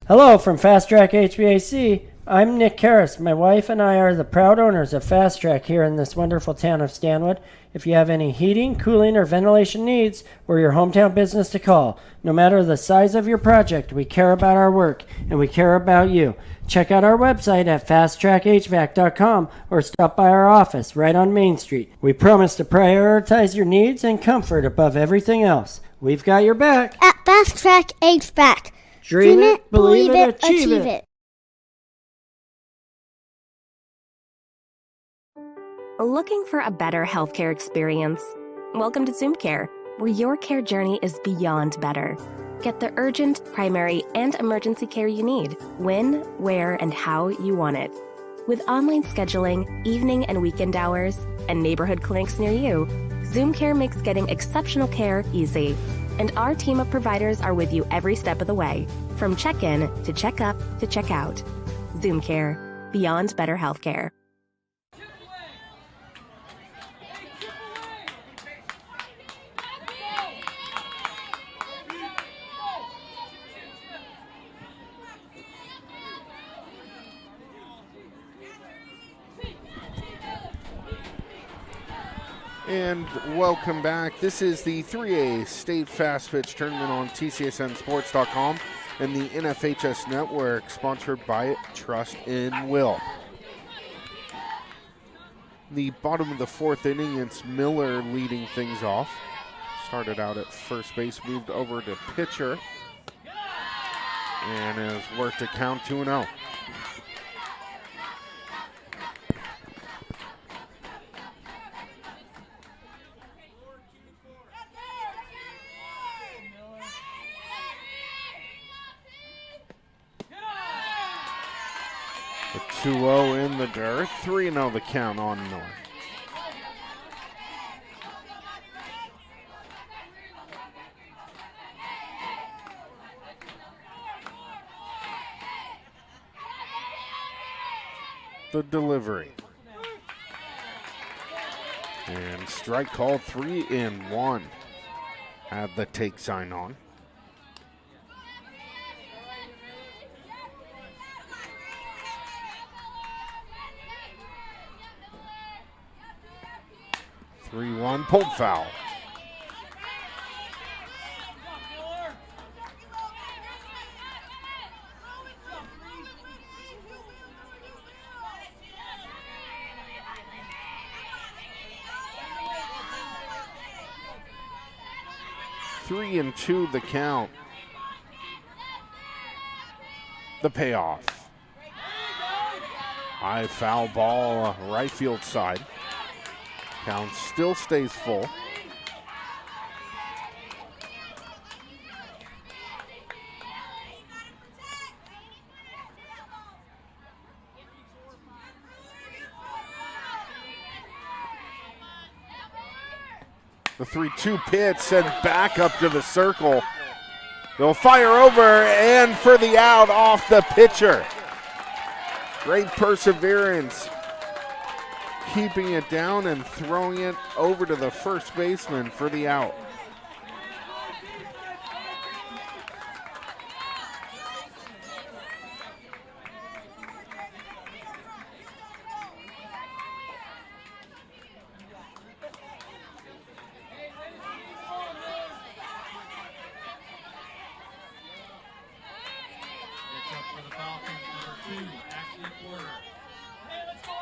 Hello from Fast Track HVAC. I'm Nick Karras. My wife and I are the proud owners of Fast Track here in this wonderful town of Stanwood. If you have any heating, cooling, or ventilation needs, we're your hometown business to call. No matter the size of your project, we care about our work and we care about you. Check out our website at fasttrackhvac.com or stop by our office right on Main Street. We promise to prioritize your needs and comfort above everything else. We've got your back. At Fast Track HVAC. Dream it, believe it, achieve it. Looking for a better healthcare experience? Welcome to Zoom Care, where your care journey is beyond better. Get the urgent, primary, and emergency care you need, when, where, and how you want it. With online scheduling, evening and weekend hours, and neighborhood clinics near you, Zoom Care makes getting exceptional care easy. And our team of providers are with you every step of the way, from check-in to check-up to check-out. Zoom Care, beyond better healthcare. And welcome back. This is the 3A State Fast Pitch Tournament on TCSNSports.com and the NFHS Network, sponsored by Trust in Will. The bottom of the 4th inning, it's Miller leading things off. Started out at first base, moved over to pitcher, and has worked a count 2-0. The 2-0 in the dirt, 3-0 the count on Miller. The delivery. And strike called, 3-1. Had the take sign on. Pulled foul. Three and two the count. The payoff. High foul ball, right field side. Count still stays full. The 3-2 pitch sent back up to the circle. They'll fire over and for the out off the pitcher. Great perseverance, keeping it down and throwing it over to the first baseman for the out.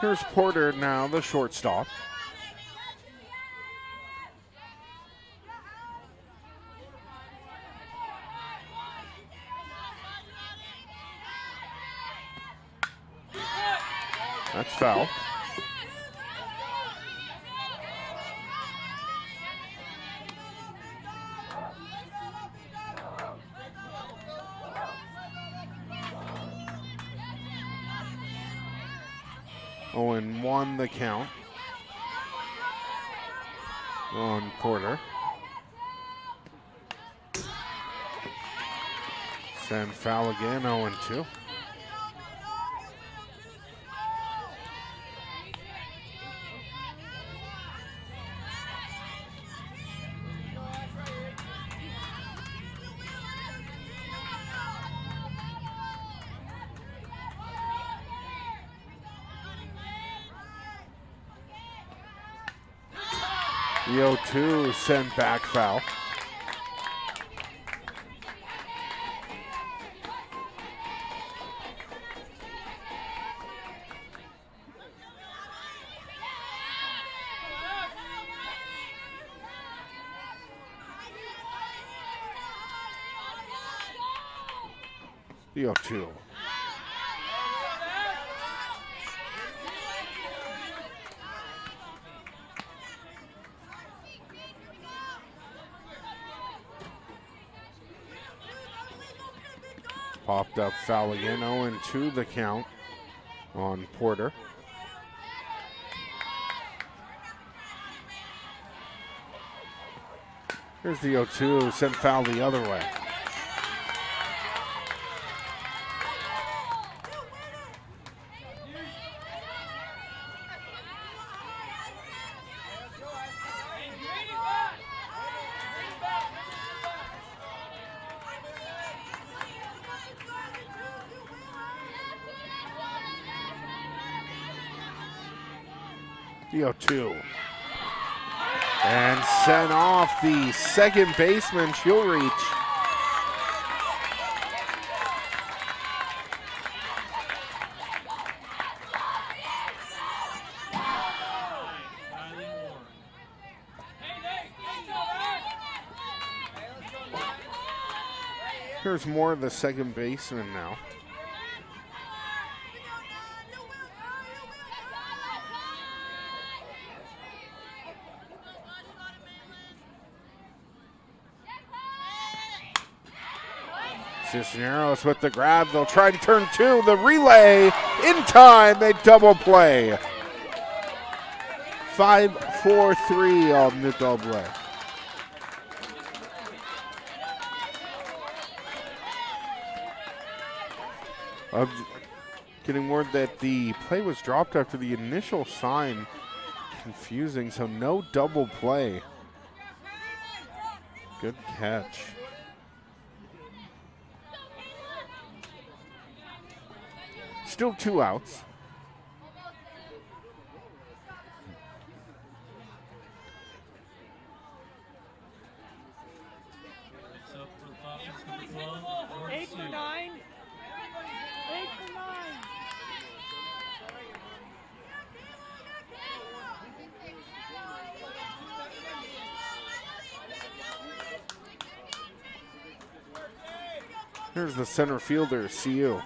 Here's Porter now, the shortstop. That's foul. Owen won the count on Porter. Send foul again, 0-2. The 0-2 sent back foul. The 0-2. Popped up foul again, 0-2 the count on Porter. Here's the 0-2, sent foul the other way. The 0-2. And sent off the second baseman. She'll reach. Here's more of the second baseman now. Cisneros with the grab. They'll try to turn two. The relay in time. They double play. 5-4-3 on the double play. Getting word that the play was dropped after the initial sign. Confusing, so no double play. Good catch. Still 2 outs. Eight for nine. Here's the center fielder, CU.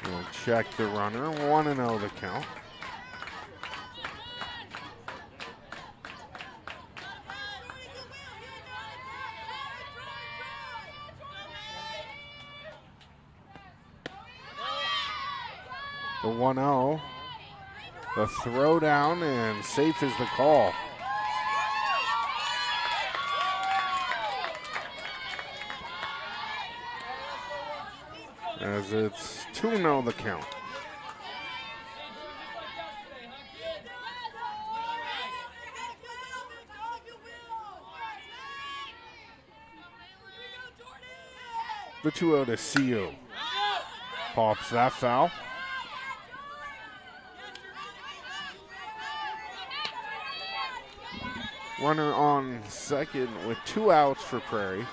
We'll check the runner. 1-0 the count. The 1-0. The throw down, and safe is the call. As it's 2-0 the count. The 2-0 to CU. Pops that foul. Runner on second with 2 outs for Prairie.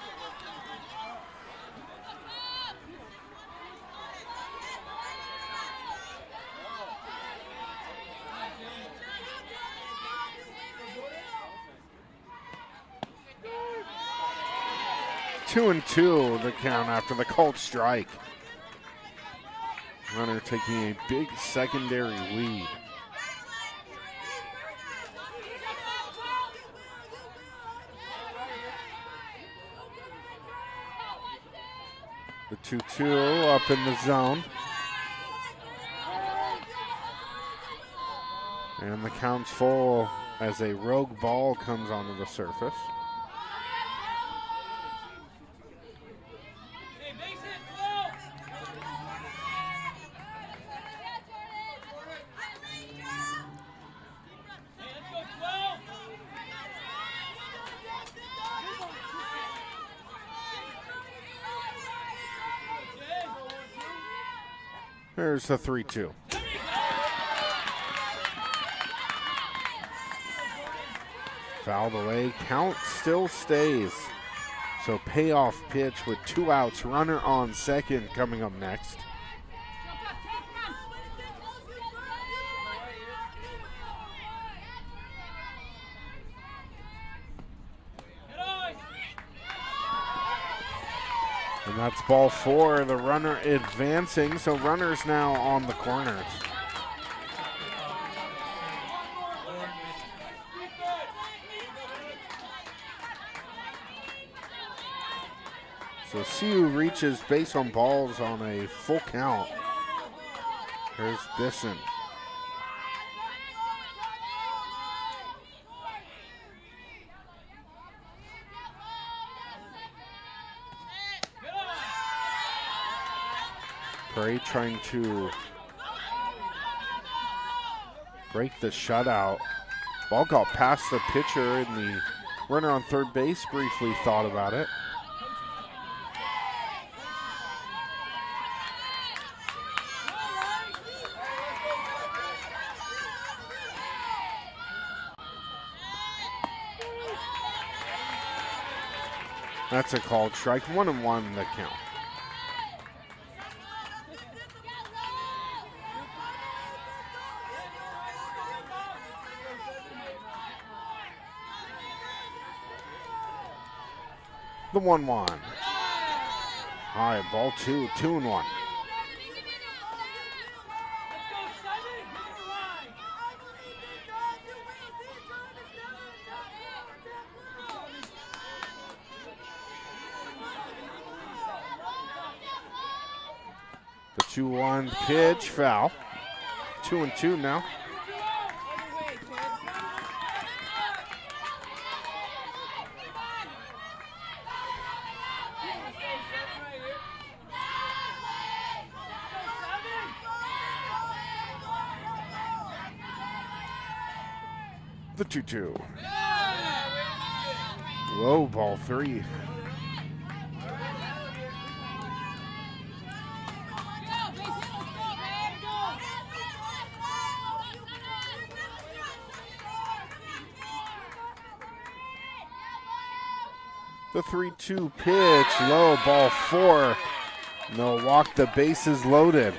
Two and two the count after the called strike. Runner taking a big secondary lead. The 2-2 up in the zone. And the count's full as a rogue ball comes onto the surface. There's the 3-2. Fouled away, count still stays. So payoff pitch with 2 outs, runner on second coming up next. And that's ball 4, the runner advancing, so runners now on the corners. So CU reaches base on balls on a full count. Here's Bisson. Prairie trying to break the shutout. Ball got past the pitcher, and the runner on third base briefly thought about it. That's a called strike. 1-1 the count. The 1-1. High ball 2, 2-1. The 2-1 pitch, foul. 2-2 now. The 2-2. Low ball 3. The 3-2 pitch, low ball 4. No walk, the bases loaded.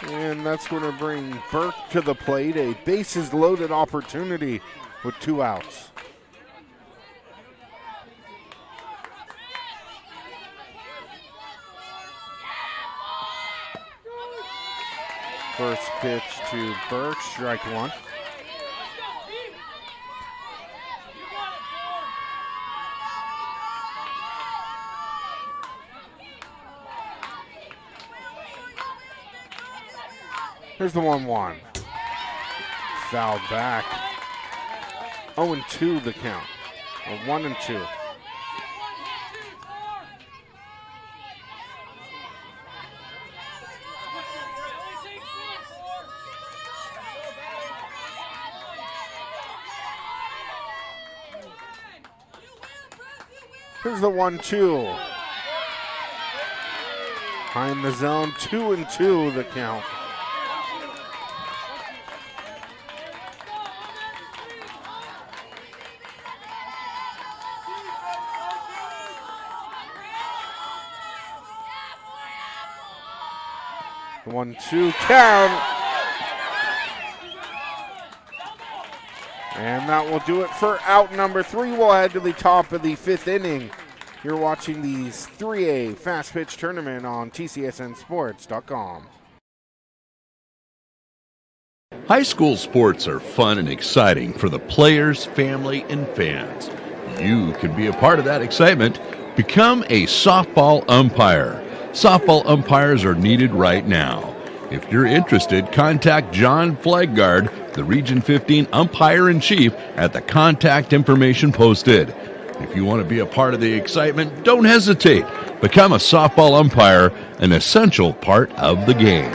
And that's going to bring Burke to the plate. A bases loaded opportunity with 2 outs. First pitch to Burke, strike 1. Here's the 1-1. Foul back. 0-2 the count. Or 1-2. Here's the 1-2. High in the zone, 2-2 the count. The 1-2 count. And that will do it for out number 3. We'll head to the top of the 5th inning. You're watching the 3A Fast Pitch Tournament on TCSNSports.com. High school sports are fun and exciting for the players, family, and fans. You can be a part of that excitement. Become a softball umpire. Softball umpires are needed right now. If you're interested, contact John Flaggard, the Region 15 Umpire-in-Chief, at the contact information posted. If you want to be a part of the excitement, don't hesitate. Become a softball umpire, an essential part of the game.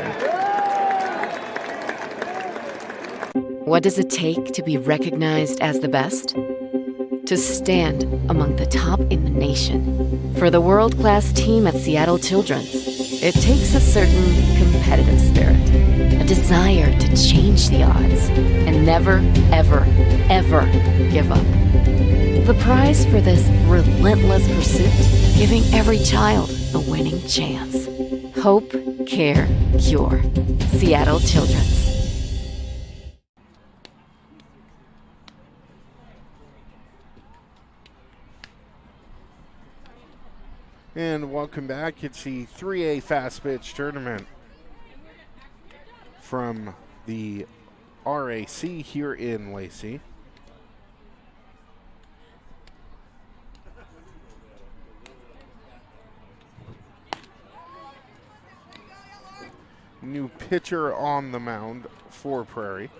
What does it take to be recognized as the best? To stand among the top in the nation. For the world-class team at Seattle Children's, it takes a certain competitive spirit, a desire to change the odds, and never, ever, ever give up. The prize for this relentless pursuit, giving every child a winning chance. Hope, Care, Cure. Seattle Children's. And welcome back. It's the 3A Fast Pitch Tournament from the RAC here in Lacey. New pitcher on the mound for Prairie.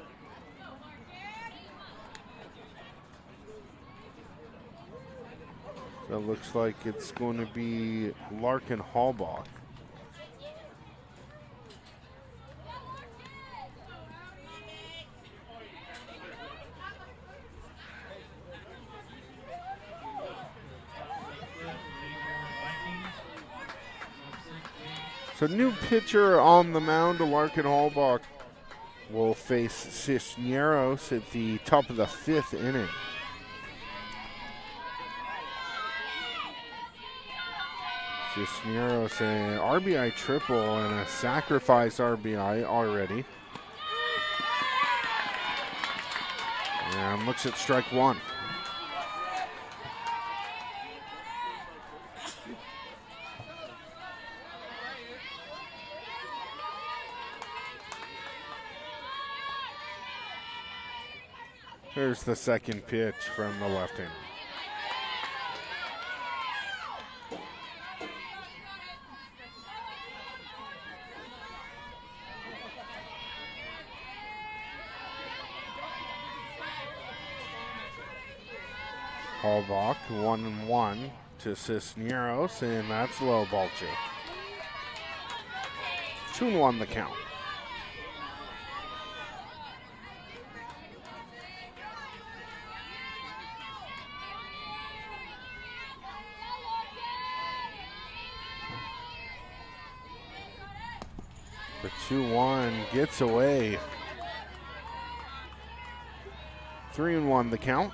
So it looks like it's going to be Larkin Hallbach. So new pitcher on the mound, Larkin Hallbach will face Cisneros at the top of the 5th inning. Cisneros, an RBI triple and a sacrifice RBI already. And looks at strike 1. Here's the second pitch from the left hand. Hallbach, 1-1 to Cisneros, and that's low ball 2. 2-1 the count. The 2-1 gets away. 3-1 the count.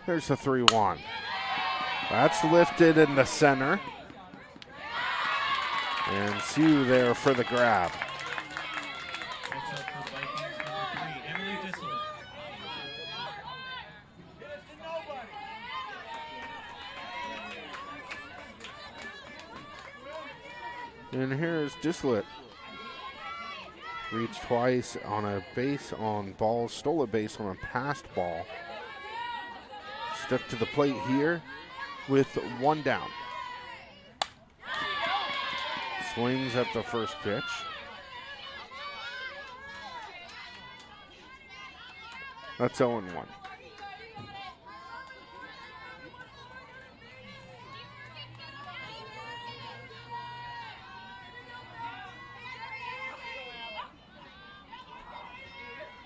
There's the 3-1. That's lifted in the center. And Sue there for the grab. And here's Dislet. Reached twice on a base on balls, stole a base on a passed ball. Step to the plate here with 1 down. Swings at the first pitch. That's 0-1.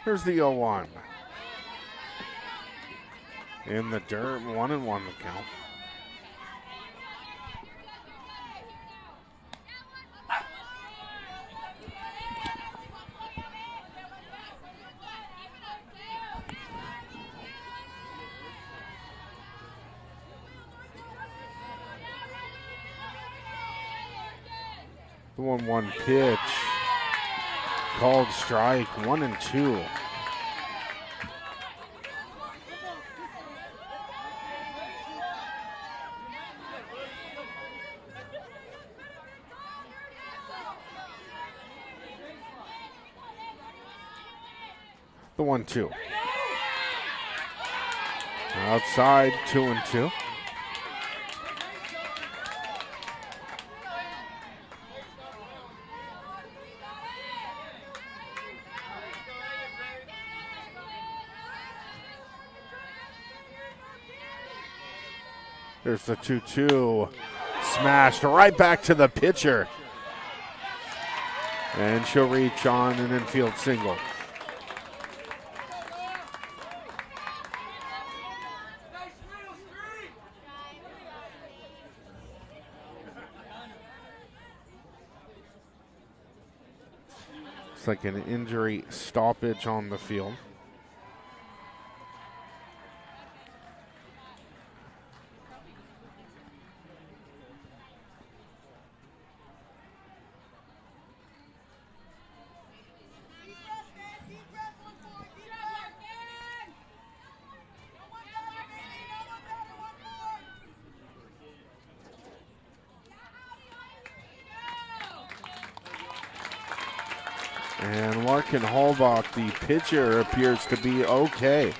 Here's the 0-1. In the dirt, 1-1 the count. The 1-1 pitch. Called strike, 1-2. The 1-2. Outside, 2-2. There's the 2-2. Smashed right back to the pitcher. And she'll reach on an infield single. It's like an injury stoppage on the field. And Larkin Halbach, the pitcher, appears to be okay.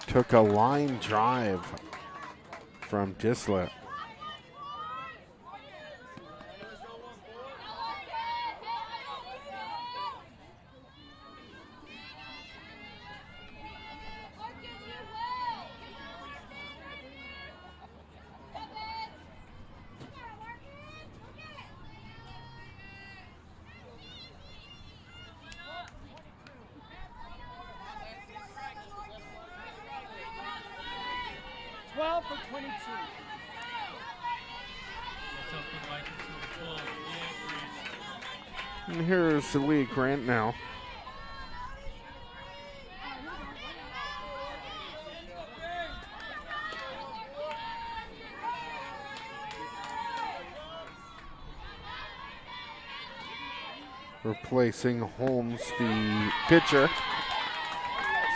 Took a line drive from Dislet. And here's Leah Grant now. Replacing Holmes, the pitcher.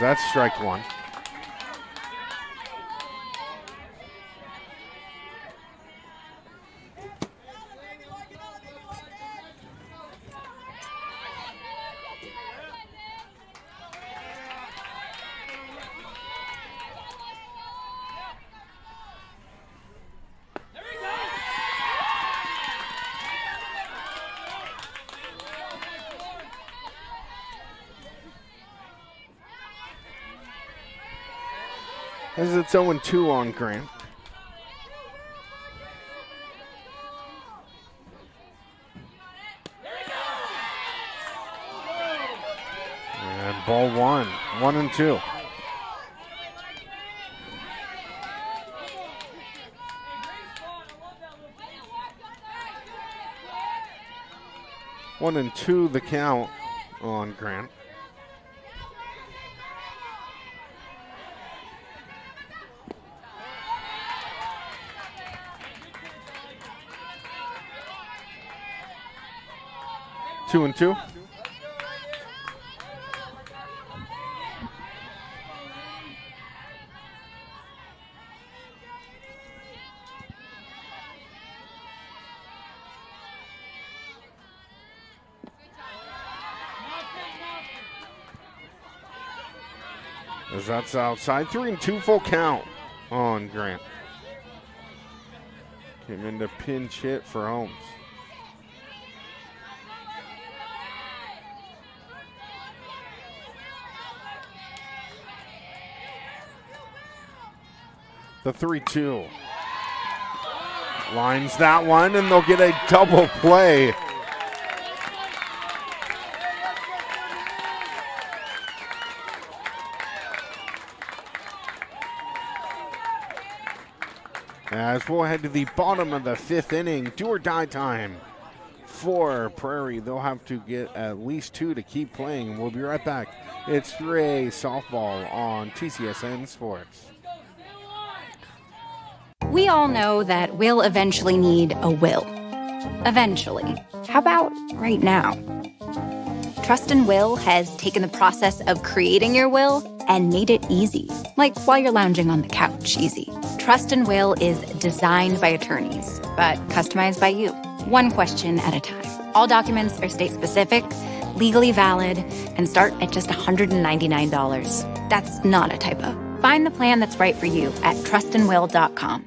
That's strike one. As it's 0-2 on Grant. And ball one, 1-2. One and two the count on Grant. 2-2. As that's outside, 3-2 full count on Grant. Came into pinch hit for Holmes. The 3-2. Lines that one, and they'll get a double play. As we'll head to the bottom of the 5th inning, do or die time for Prairie. They'll have to get at least 2 to keep playing. We'll be right back. It's 3A softball on TCSN Sports. We all know that we'll eventually need a will. Eventually. How about right now? Trust and Will has taken the process of creating your will and made it easy. Like while you're lounging on the couch, easy. Trust and Will is designed by attorneys, but customized by you. One question at a time. All documents are state-specific, legally valid, and start at just $199. That's not a typo. Find the plan that's right for you at trustandwill.com.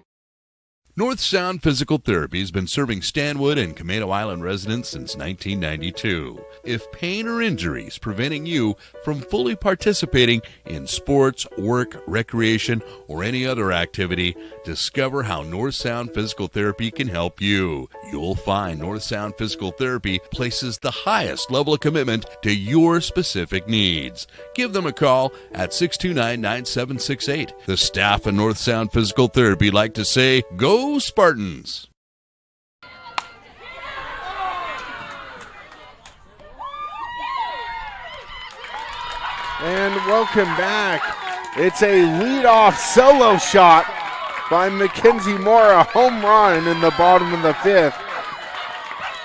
North Sound Physical Therapy has been serving Stanwood and Camino Island residents since 1992. If pain or injury is preventing you from fully participating in sports, work, recreation, or any other activity, discover how North Sound Physical Therapy can help you. You'll find North Sound Physical Therapy places the highest level of commitment to your specific needs. Give them a call at 629-9768. The staff at North Sound Physical Therapy like to say, go Spartans! And welcome back. It's a leadoff solo shot by Mackenzie Moore, a home run in the bottom of the 5th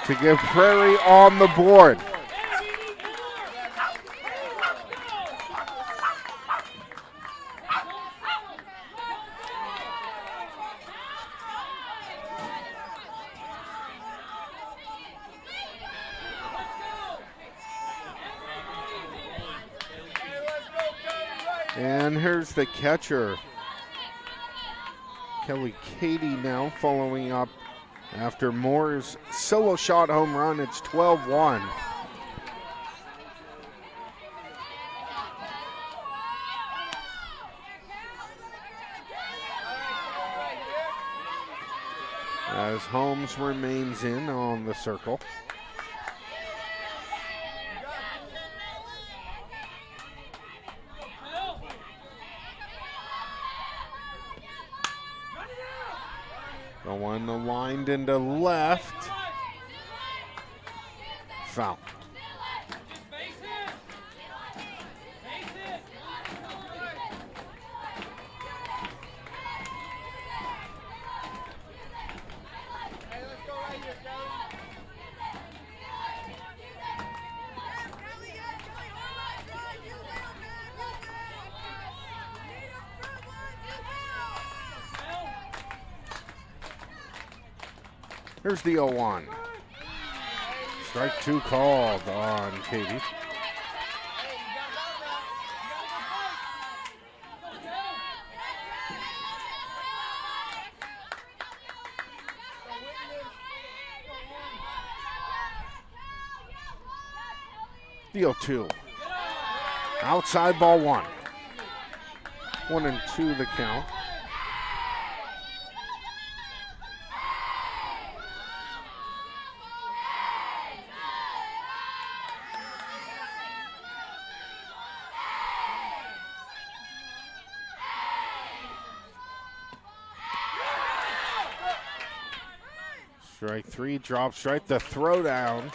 to get Prairie on the board. And here's the catcher, Kelly Cady, now following up after Moore's solo shot home run. It's 12-1. As Holmes remains in on the circle. The one aligned into left. Foul. Here's the 0-1. Strike 2 called on Katie. The 0-2. Outside ball 1. 1-2 the count. Strike 3, drop strike, the throw down.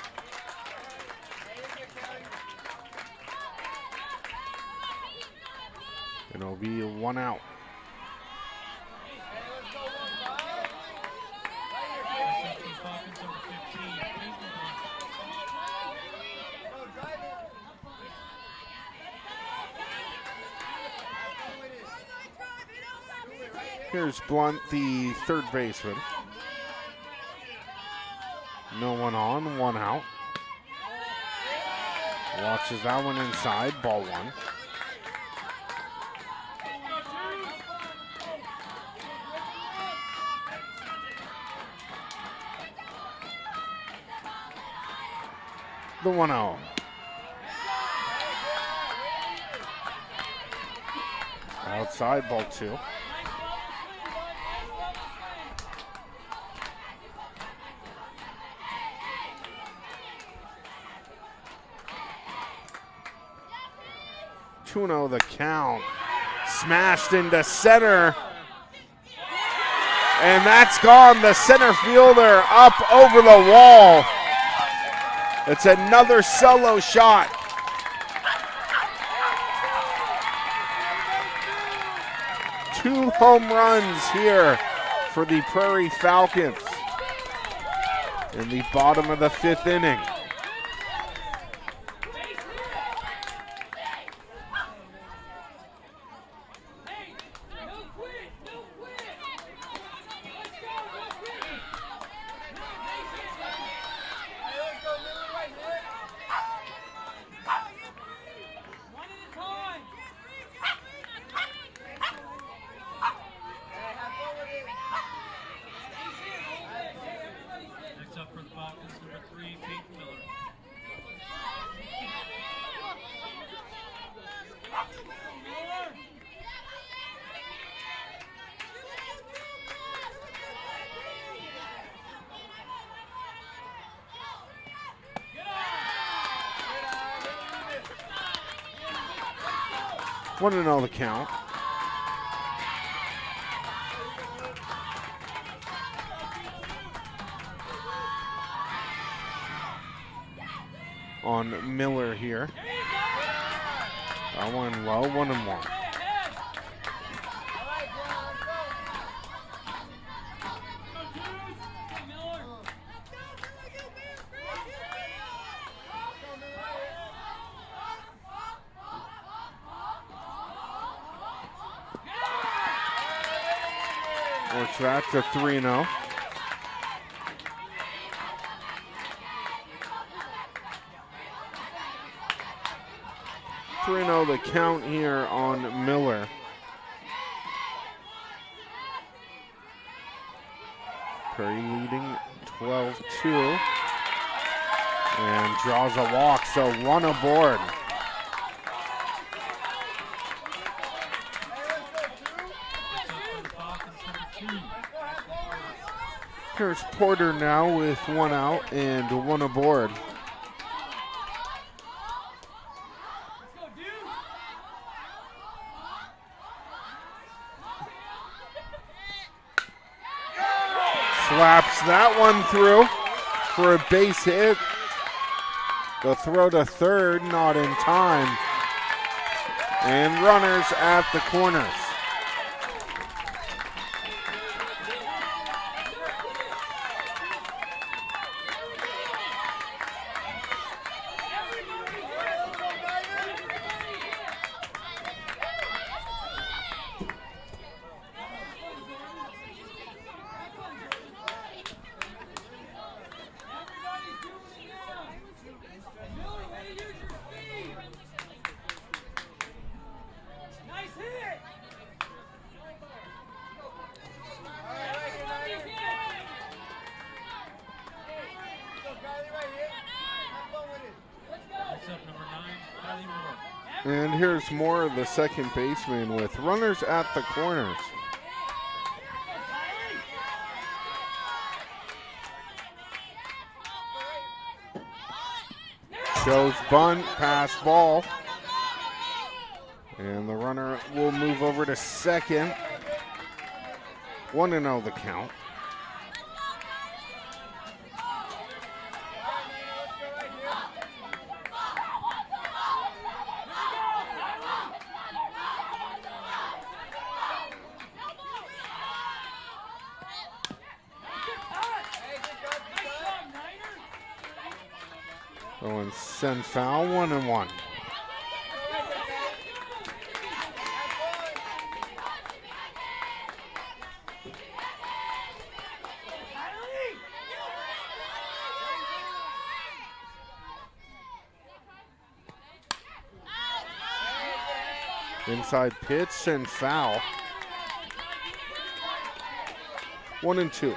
It'll be 1 out. Here's Blunt, the third baseman. No one on, one out. Watches that one inside, ball one. The 1-0. Outside, ball two. Tuno the count. Smashed into center. And that's gone. The center fielder up over the wall. It's another solo shot. Two home runs here for the Prairie Falcons in the bottom of the fifth inning. Next up for the Falcons, number 3, Peyton Miller. Want to know the count. On Miller here. That one low, 1-1. Works that to 3-0. The count here on Miller. Prairie leading 12-2 and draws a walk, so one aboard. Here's Porter now with one out and one aboard. Slaps that one through for a base hit. The throw to third, not in time. And runners at the corners. And here's more of the second baseman with runners at the corners. Shows bunt, pass ball. And the runner will move over to second. 1-0 the count. Going send foul, 1-1. Inside pitch and foul. 1-2.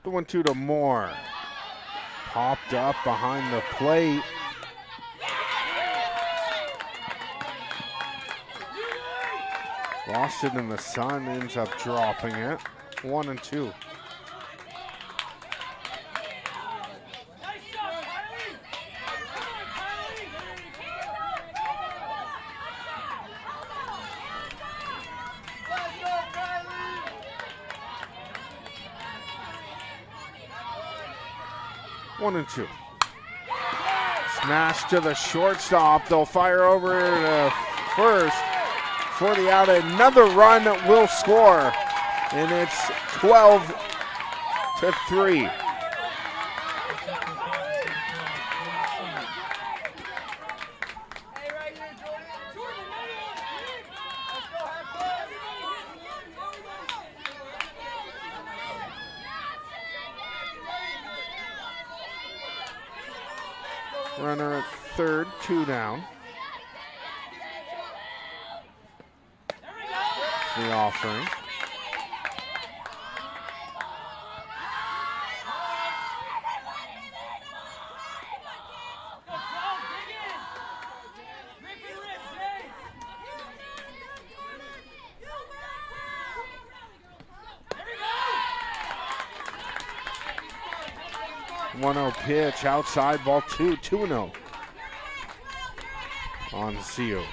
The 1-2 to Moore. Popped up behind the plate. Lost it in the sun, ends up dropping it. 1-2. One and two. Smash to the shortstop. They'll fire over to first for the out. Another run will score, and it's 12-3. Runner at third, 2 down. The offering. One-0 pitch, outside ball 2-0 on Seal.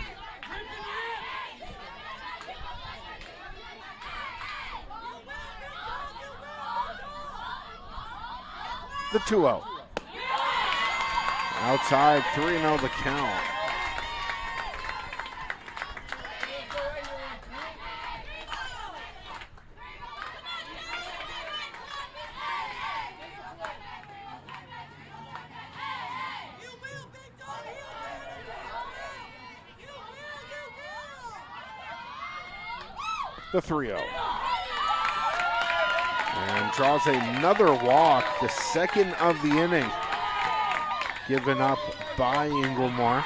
The 2-0. Outside 3-0 the count. The 3-0. And draws another walk, the second of the inning. Given up by Inglemore.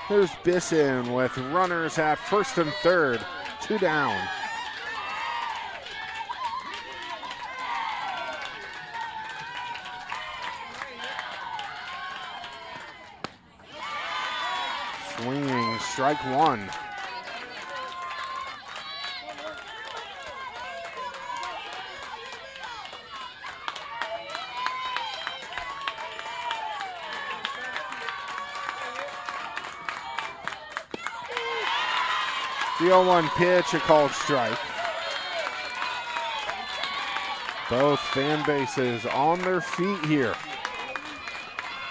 There's Bisson with runners at first and third, 2 down. Swinging, strike one. The 0-1 pitch, a called strike. Both fan bases on their feet here.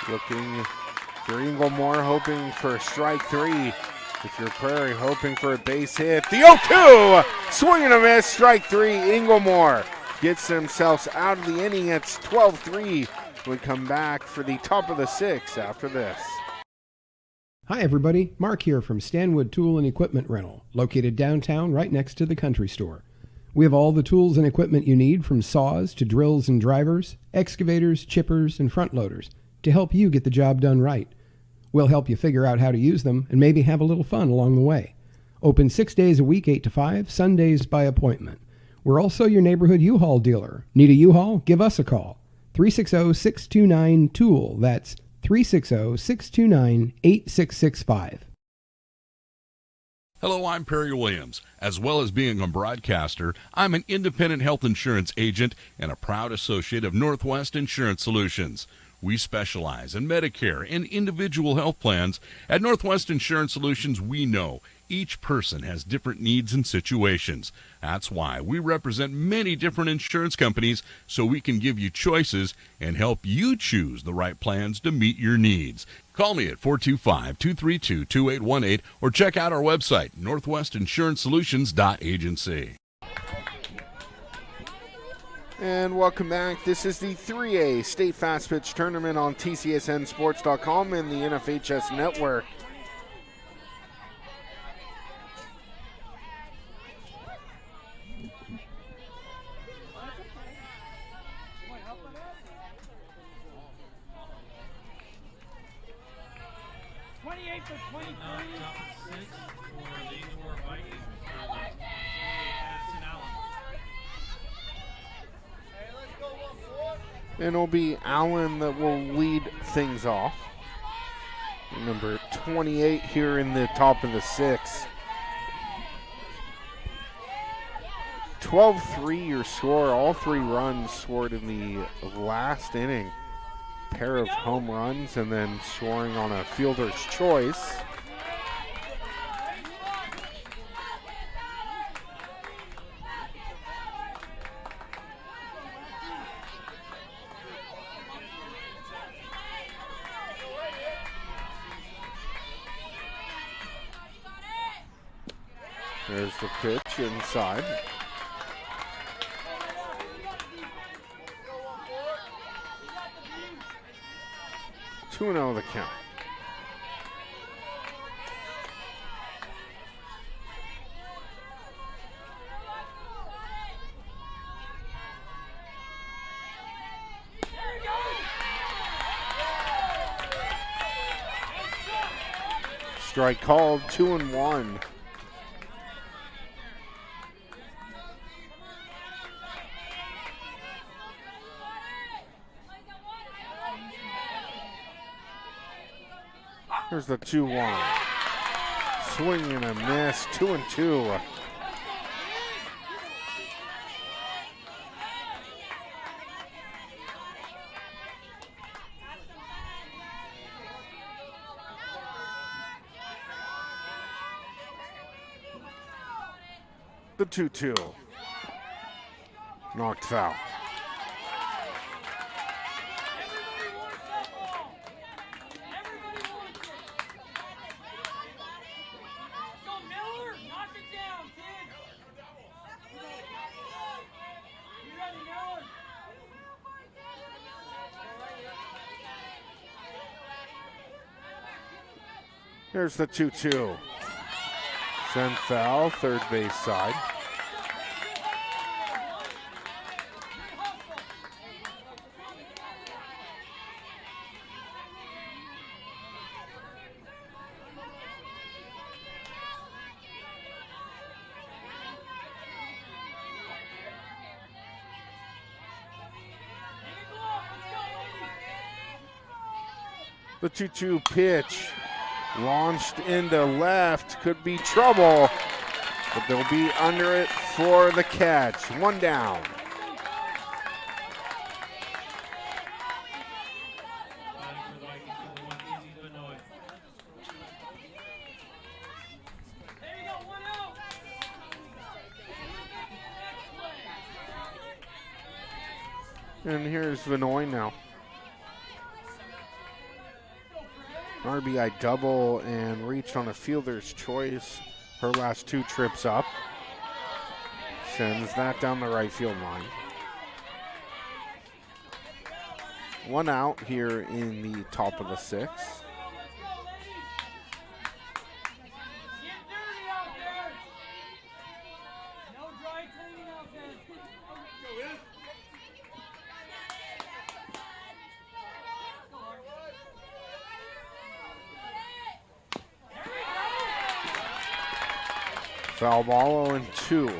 Looking for Inglemore, hoping for strike 3. If you're Prairie, hoping for a base hit. The 0-2, swing and a miss, strike 3. Inglemore gets themselves out of the inning. It's 12-3. We come back for the top of the 6th after this. Hi everybody, Mark here from Stanwood Tool and Equipment Rental, located downtown right next to the country store. We have all the tools and equipment you need, from saws to drills and drivers, excavators, chippers, and front loaders, to help you get the job done right. We'll help you figure out how to use them and maybe have a little fun along the way. Open 6 days a week, 8 to 5, Sundays by appointment. We're also your neighborhood U-Haul dealer. Need a U-Haul? Give us a call. 360-629-TOOL. That's 360-629-8665. Hello, I'm Perry Williams. As well as being a broadcaster, I'm an independent health insurance agent and a proud associate of Northwest Insurance Solutions. We specialize in Medicare and individual health plans. At Northwest Insurance Solutions, we know each person has different needs and situations. That's why we represent many different insurance companies, so we can give you choices and help you choose the right plans to meet your needs. Call me at 425-232-2818 or check out our website, northwestinsuranceSolutions.agency. And welcome back. This is the 3A State Fast Pitch Tournament on TCSNSports.com and the NFHS Network. And it'll be Allen that will lead things off. Number 28 here in the top of the 6. 12-3 your score. All 3 runs scored in the last inning. Pair of home runs and then scoring on a fielder's choice. There's the pitch inside. Two and 0 the count. Strike called, 2-1. Here's the 2-1. Swing and a miss, 2-2. The 2-2. Knocked foul. Here's the 2-2. Send foul, third base side. The 2-2 pitch launched into left, could be trouble, but they'll be under it for the catch. One down. And here's Vinoy now. RBI double and reached on a fielder's choice. Her last 2 trips up. Sends that down the right field line. 1 out here in the top of the 6. Foul ball 0-2.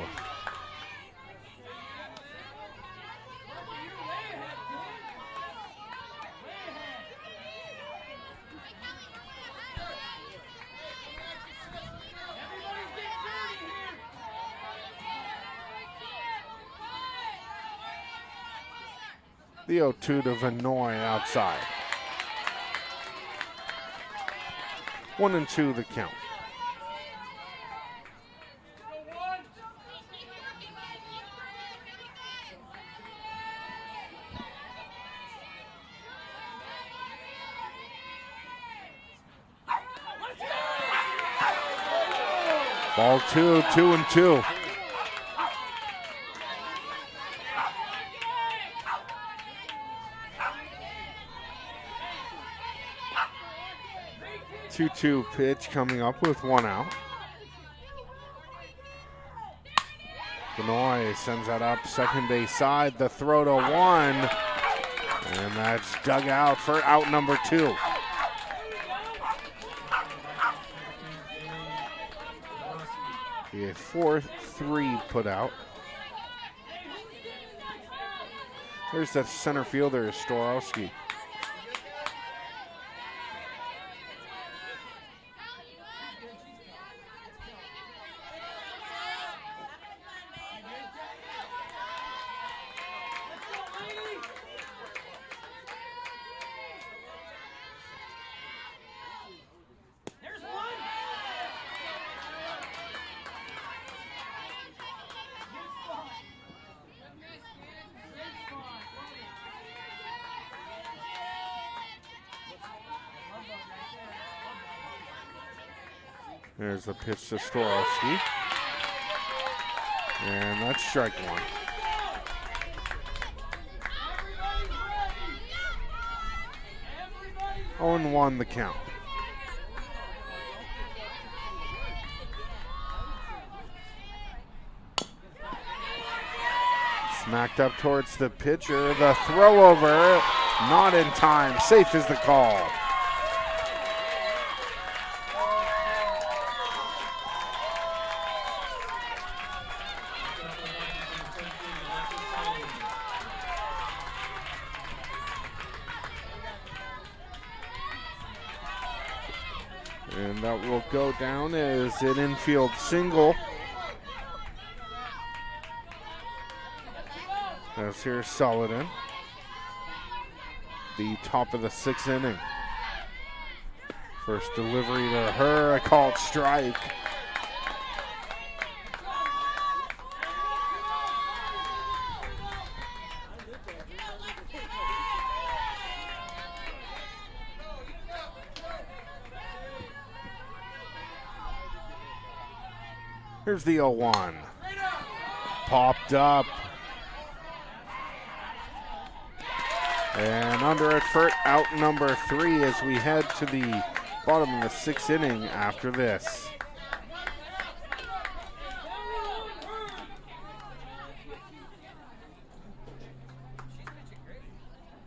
The 0-2 to Vinoy outside. 1-2 the count. Ball 2, 2-2. Two pitch coming up with 1 out. Vinoy sends that up second base side. The throw to 1. And that's dug out for out number 2. Be a 4-3 put out. There's the center fielder, Storowski. There's the pitch to Storowski. And that's strike one. Oh, and 1 the count. Smacked up towards the pitcher. The throw over, not in time. Safe is the call. And that will go down as an infield single. As here's Sullivan. The top of the 6th inning. First delivery to her, I call it strike. Here's the 0-1. Popped up. And under it for out number 3 as we head to the bottom of the 6th inning after this.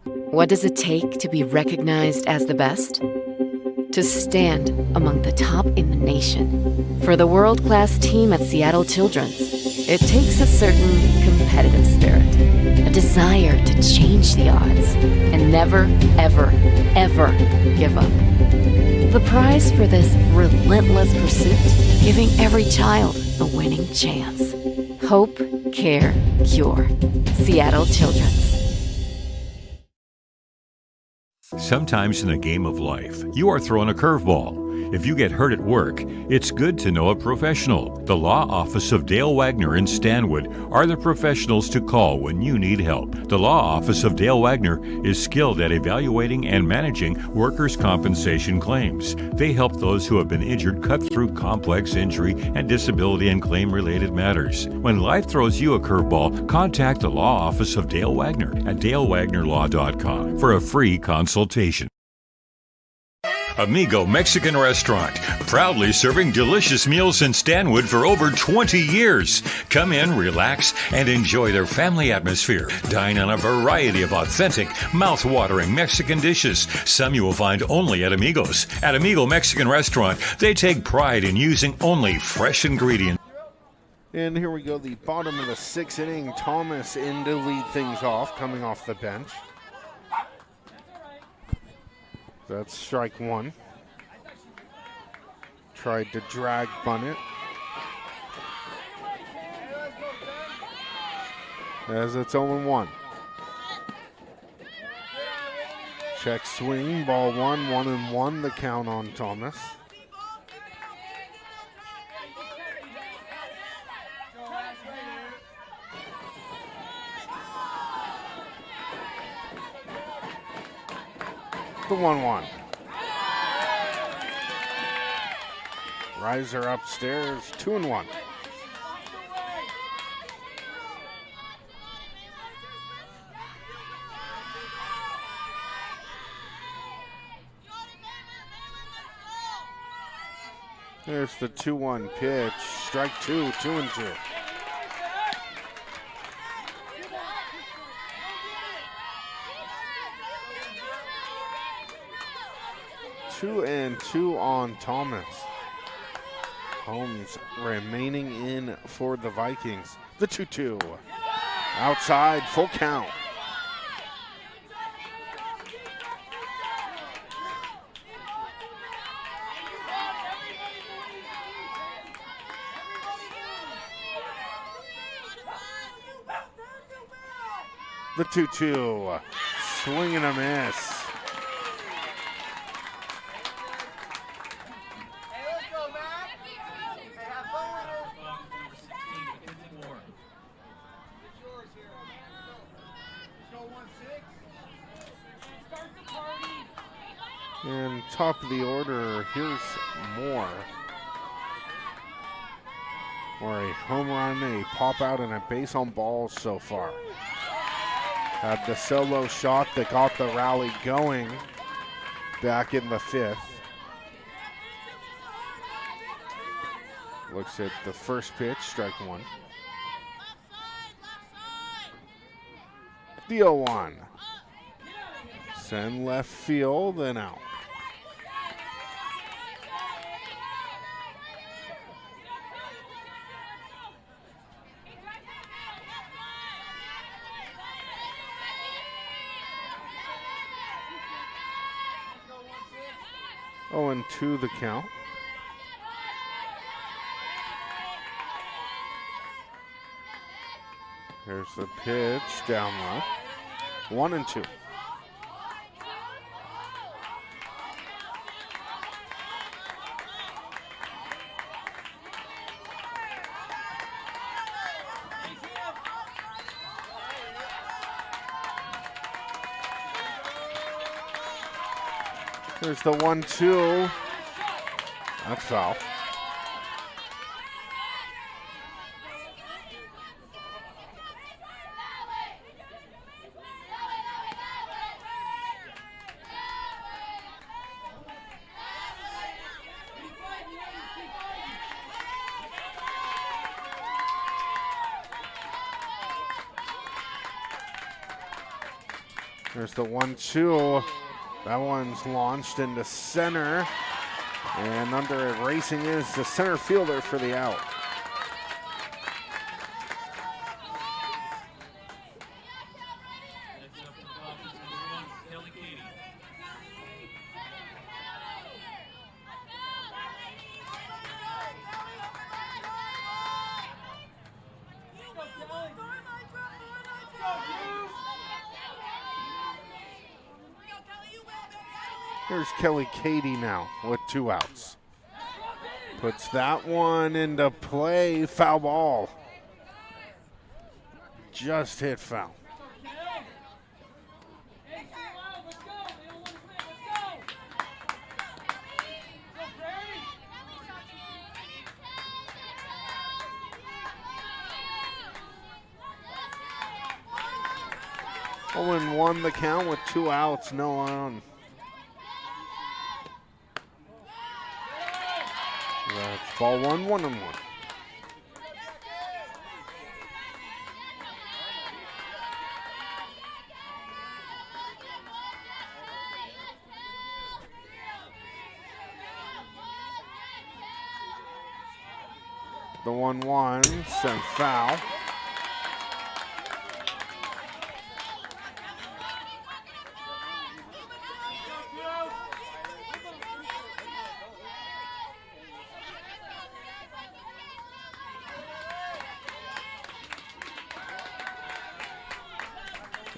What does it take to be recognized as the best? To stand among the top in the nation. For the world-class team at Seattle Children's, it takes a certain competitive spirit, a desire to change the odds, and never, ever, ever give up. The prize for this relentless pursuit, giving every child a winning chance. Hope, care, cure. Seattle Children's. Sometimes in the game of life, you are thrown a curveball. If you get hurt at work, it's good to know a professional. The law office of Dale Wagner in Stanwood are the professionals to call when you need help. The law office of Dale Wagner is skilled at evaluating and managing workers' compensation claims. They help those who have been injured cut through complex injury and disability and claim-related matters. When life throws you a curveball, contact the law office of Dale Wagner at dalewagnerlaw.com for a free consultation. Amigo Mexican Restaurant, proudly serving delicious meals in Stanwood for over 20 years. Come in, relax, and enjoy their family atmosphere. Dine on a variety of authentic, mouth-watering Mexican dishes. Some you will find only at Amigos. At Amigo Mexican Restaurant, they take pride in using only fresh ingredients. And here we go, the bottom of the 6th inning. Thomas in to lead things off, coming off the bench. That's strike 1. Tried to drag bunt it. As it's 0-1. Check swing, ball 1, 1-1, the count on Thomas. The 1-1. Riser upstairs, 2-1. There's the 2-1 pitch. Strike 2, 2-2. Two and 2 on Thomas. Holmes remaining in for the Vikings. The 2-2. Outside, full count. The 2-2. Swing and a miss. And top of the order, here's Moore. Or a home run, a pop out, and a base on balls so far. Had the solo shot that got the rally going back in the 5th. Looks at the first pitch, strike one. The 0-1. Send left field and out. Oh, and 2 the count. Here's the pitch down low. 1-2. There's the 1-2. That's foul. There's the 1-2. That one's launched into center. And under it racing is the center fielder for the out. Here's Kelly Cady now with 2 outs. Puts that one into play. Foul ball. Just hit foul. Oh, and 1 the count with 2 outs, no on. That's ball 1, 1-1. The 1-1 sent foul.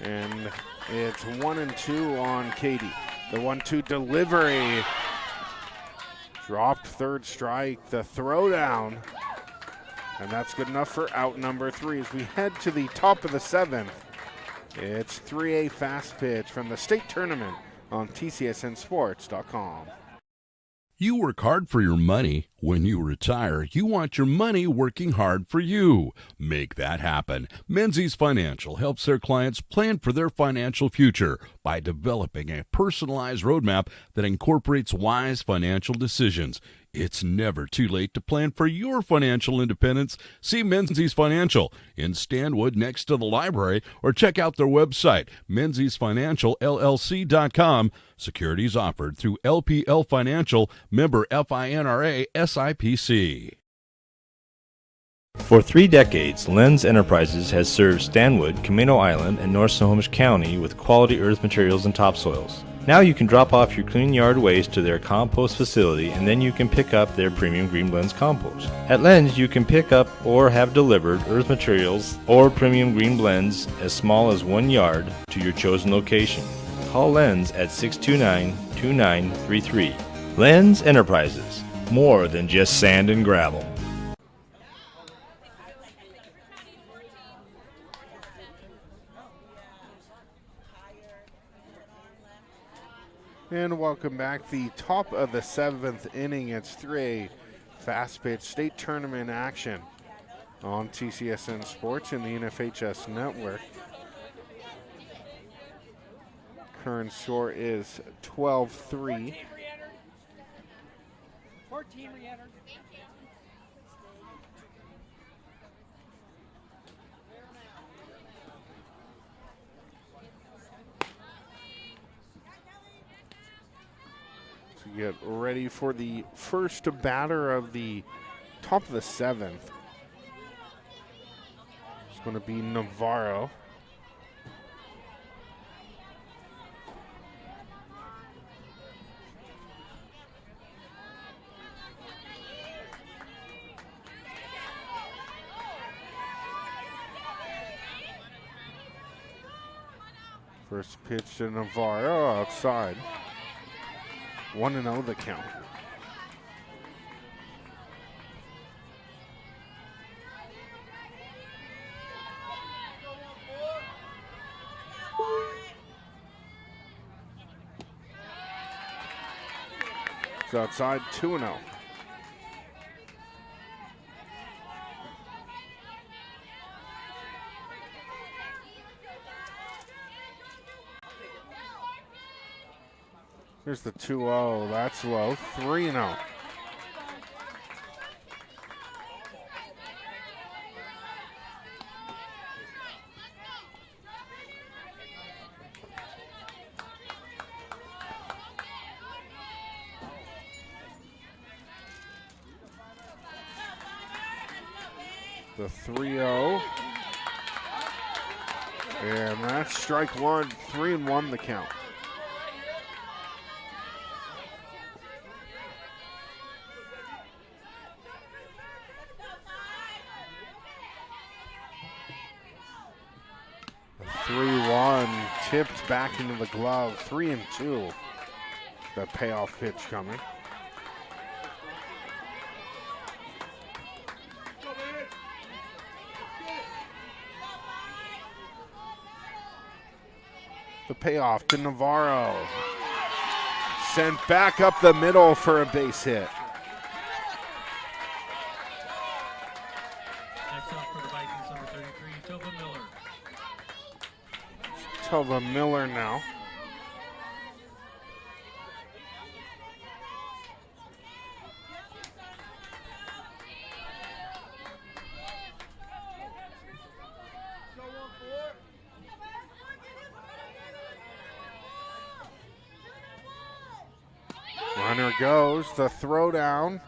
And it's 1-2 on Cady. The 1-2 delivery. Dropped third strike. The throwdown. And that's good enough for out number 3 as we head to the top of the 7th. It's 3A fast pitch from the state tournament on TCSNsports.com. You work hard for your money. When you retire, you want your money working hard for you. Make that happen. Menzies Financial helps their clients plan for their financial future by developing a personalized roadmap that incorporates wise financial decisions. It's never too late to plan for your financial independence. See Menzies Financial in Stanwood next to the library or check out their website, menziesfinancialllc.com. Securities offered through LPL Financial, member FINRA SIPC. For 3 decades, Lenz Enterprises has served Stanwood, Camino Island, and North Snohomish County with quality earth materials and topsoils. Now you can drop off your clean yard waste to their compost facility, and then you can pick up their premium Green Blends compost. At Lenz, you can pick up or have delivered earth materials or premium Green Blends as small as 1 yard to your chosen location. Call Lenz at 629-2933. Lenz Enterprises, more than just sand and gravel. And welcome back. The top of the 7th inning. It's 3A Fast Pitch State Tournament action on TCSN Sports and the NFHS Network. Current score is 12-3. 14 re-entered. So get ready for the first batter of the top of the 7th. It's going to be Navarro. First pitch to Navarro outside. 1-0 the count. It's outside, 2-0. Here's the 2-0. That's low. 3-0. The 3-0. And that's strike one. 3-1 the count. The 3-1 tipped back into the glove. 3-2. The payoff pitch coming. The payoff to Navarro. Sent back up the middle for a base hit. Next up for the Vikings, number 33, Tova Miller. Tova Miller now. Runner goes, the throw down.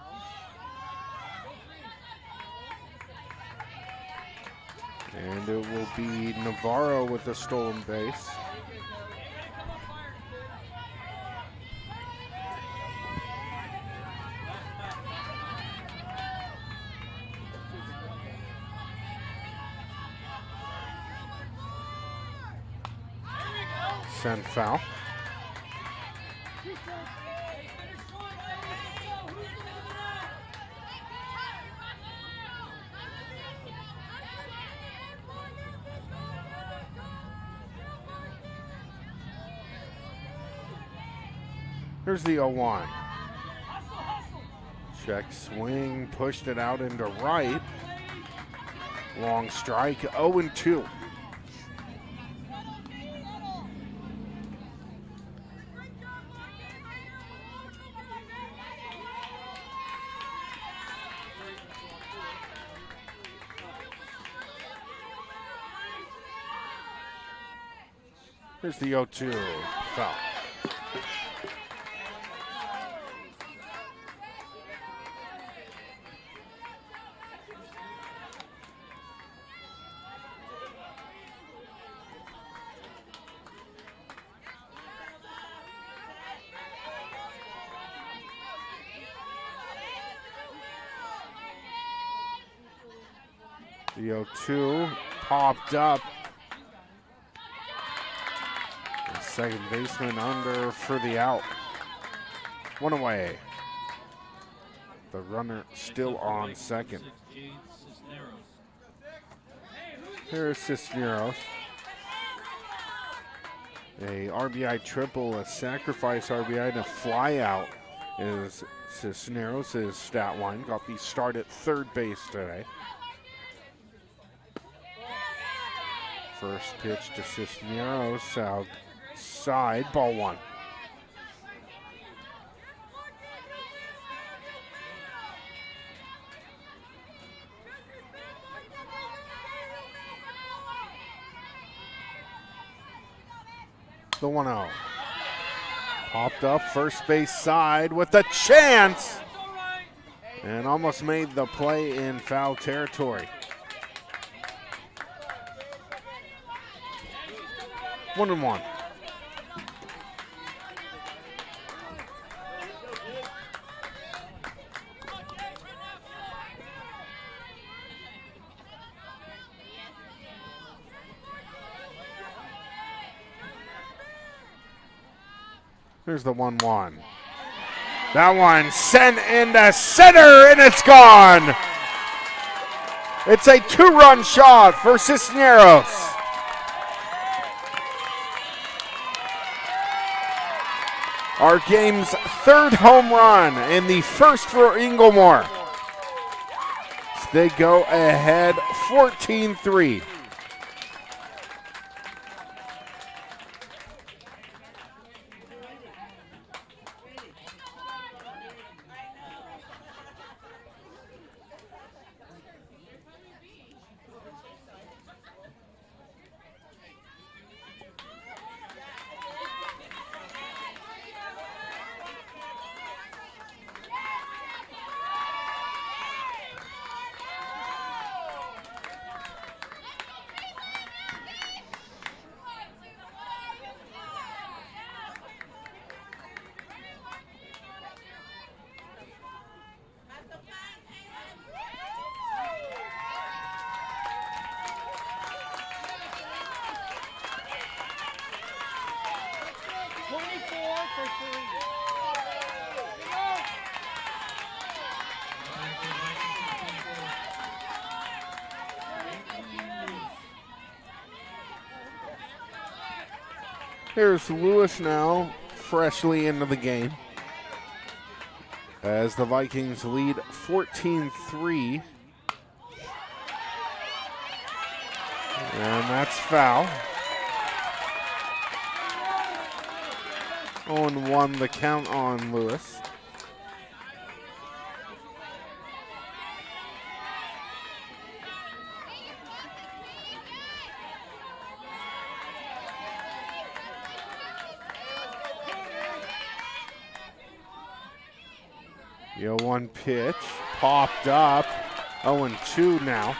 And it will be Navarro with the stolen base. Send foul. Here's the 0-1. Check swing, pushed it out into right. Long strike, 0-2. Here's the 0-2 foul. The 0-2 popped up. The second baseman under for the out. One away. The runner still on second. Here's Cisneros. A RBI triple, a sacrifice RBI, and a fly out is Cisneros' stat line. Got the start at third base today. First pitch to Cisneros, outside, ball one. The 1-0. Popped up first base side with a chance. And almost made the play in foul territory. 1-1. Here's the 1-1. That one sent into center, and it's gone. It's a two-run shot for Cisneros. Our game's third home run and the first for Inglemoor. So they go ahead 14-3. Here's Lewis now, freshly into the game, as the Vikings lead 14-3. And that's foul. 0-1 the count on Lewis. The 0-1 pitch popped up. 0-2 now.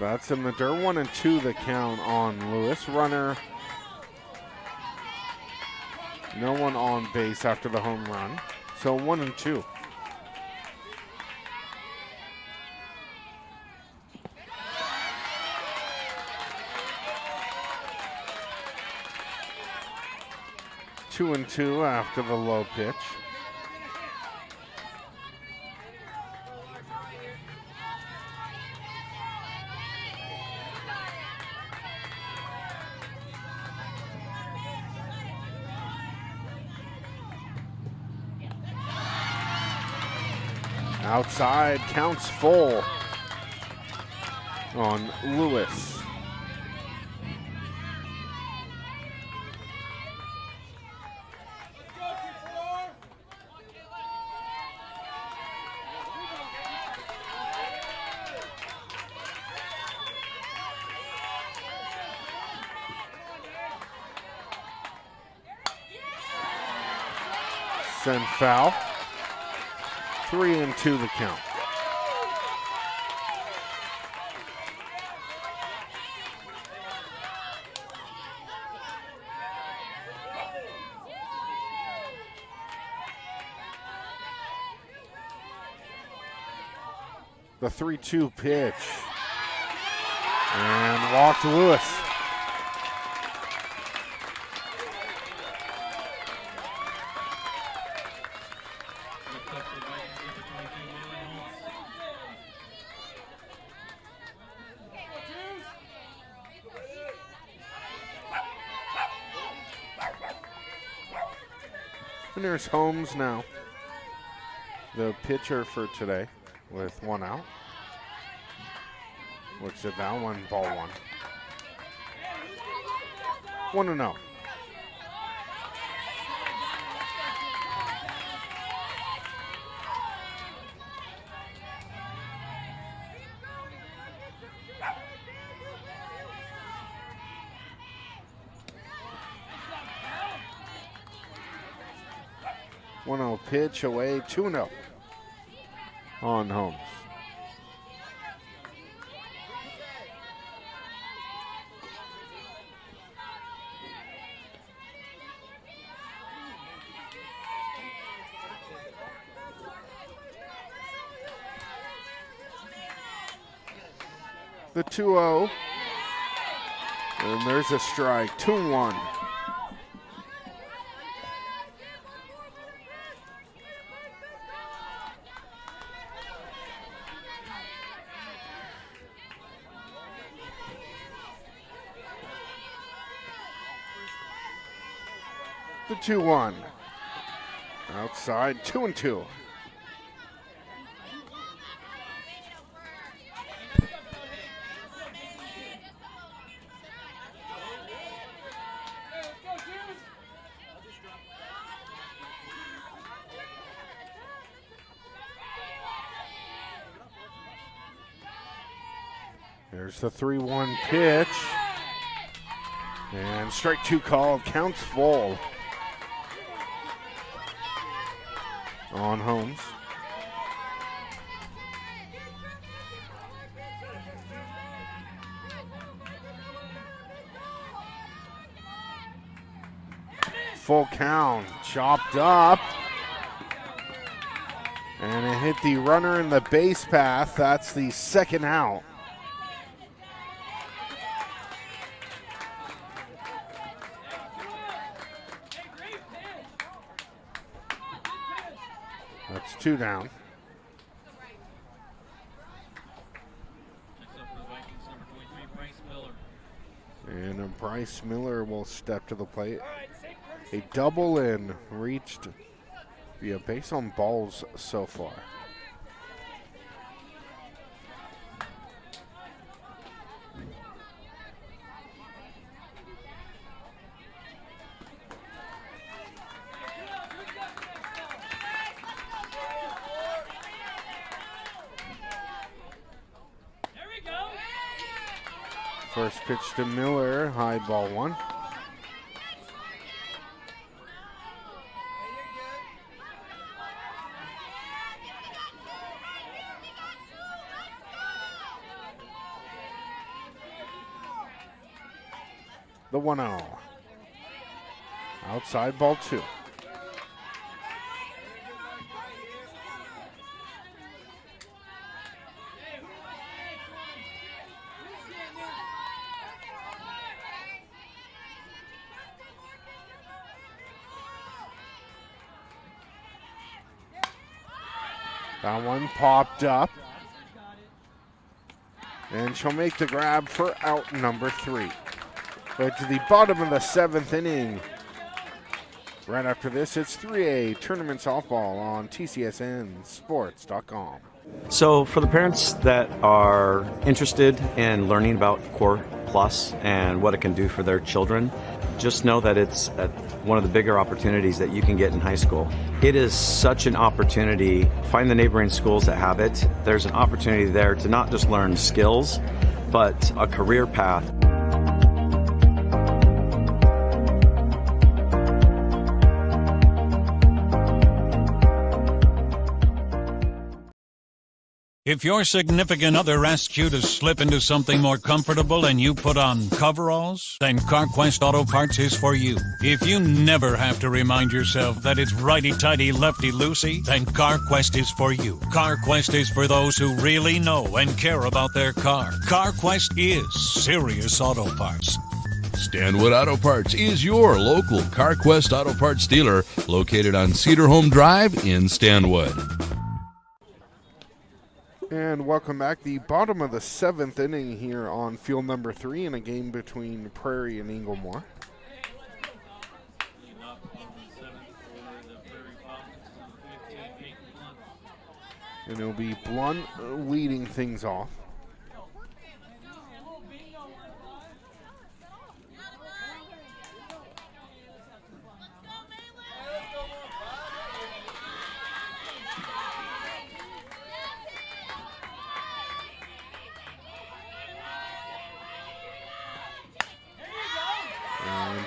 That's in the dirt. 1-2 the count on Lewis. Runner, no one on base after the home run. So 1-2. Two and two after the low pitch. Outside, counts full on Lewis. Send foul. 3-2 the count. The 3-2 pitch. And walked Lewis. And there's Holmes now, the pitcher for today, with 1 out. Looks at that one, ball 1. 1-0. Pitch away, 2-0 on Holmes. The 2-0, and there's a strike, 2-1. The 2-1. Outside, 2-2. There's the 3-1 pitch. And strike 2 called, counts full on Holmes. Full count, chopped up. And it hit the runner in the base path. That's the second out. That's 2 down. And Bryce Miller will step to the plate. A double in, reached via base on balls so far. First pitch to Miller, high ball 1. The 1-0. Outside ball 2. That one popped up. And she'll make the grab for out number 3. But to the bottom of the 7th inning. Right after this, it's 3A Tournament Softball on TCSNSports.com. So for the parents that are interested in learning about Core Plus and what it can do for their children, just know that it's one of the bigger opportunities that you can get in high school. It is such an opportunity. Find the neighboring schools that have it. There's an opportunity there to not just learn skills, but a career path. If your significant other asks you to slip into something more comfortable and you put on coveralls, then CarQuest Auto Parts is for you. If you never have to remind yourself that it's righty-tighty, lefty-loosey, then CarQuest is for you. CarQuest is for those who really know and care about their car. CarQuest is serious auto parts. Stanwood Auto Parts is your local CarQuest Auto Parts dealer located on Cedar Home Drive in Stanwood. And welcome back. The bottom of the 7th inning here on field number 3 in a game between Prairie and Inglemore. And it'll be Blunt leading things off.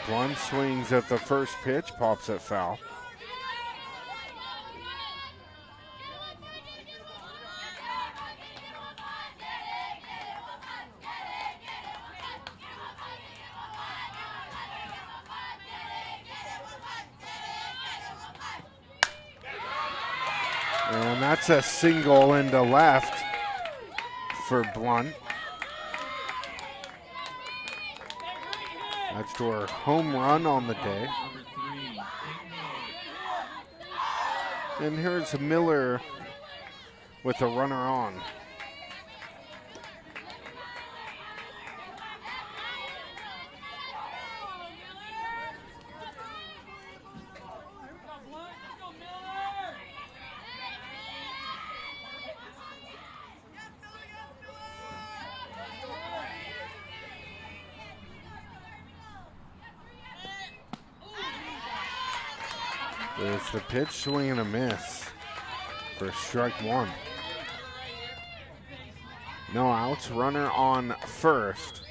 Blunt swings at the first pitch, pops it foul. And that's a single into left for Blunt. That's to her home run on the day. And here's Miller with a runner on. It's the pitch, swing and a miss for strike one. No outs, runner on first.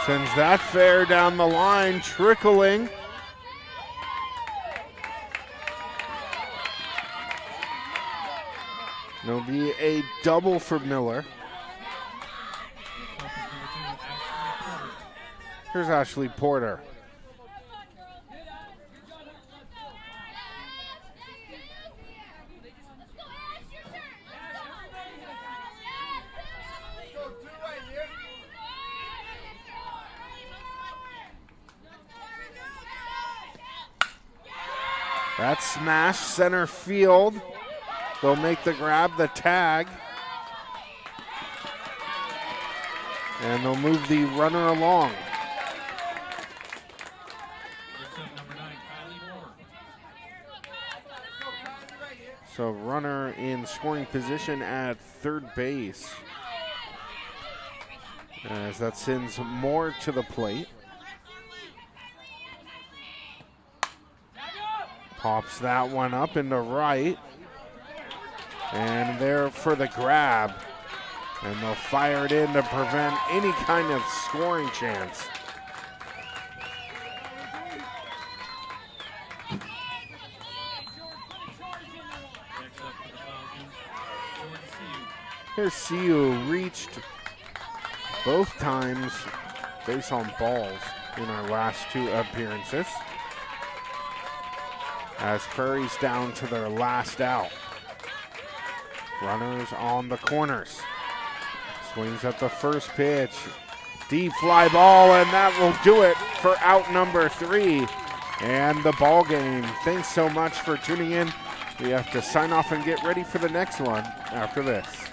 Sends that fair down the line, trickling. There'll be a double for Miller. Here's Ashley Porter. That smash center field. They'll make the grab, the tag. And they'll move the runner along. So runner in scoring position at third base. As that sends Moore to the plate. Pops that one up into right. And there for the grab. And they'll fire it in to prevent any kind of scoring chance. Here's Siu, reached both times base on balls in our last two appearances. As Prairie's down to their last out. Runners on the corners. Swings at the first pitch. Deep fly ball, and that will do it for out number 3 and the ball game. Thanks so much for tuning in. We have to sign off and get ready for the next one after this.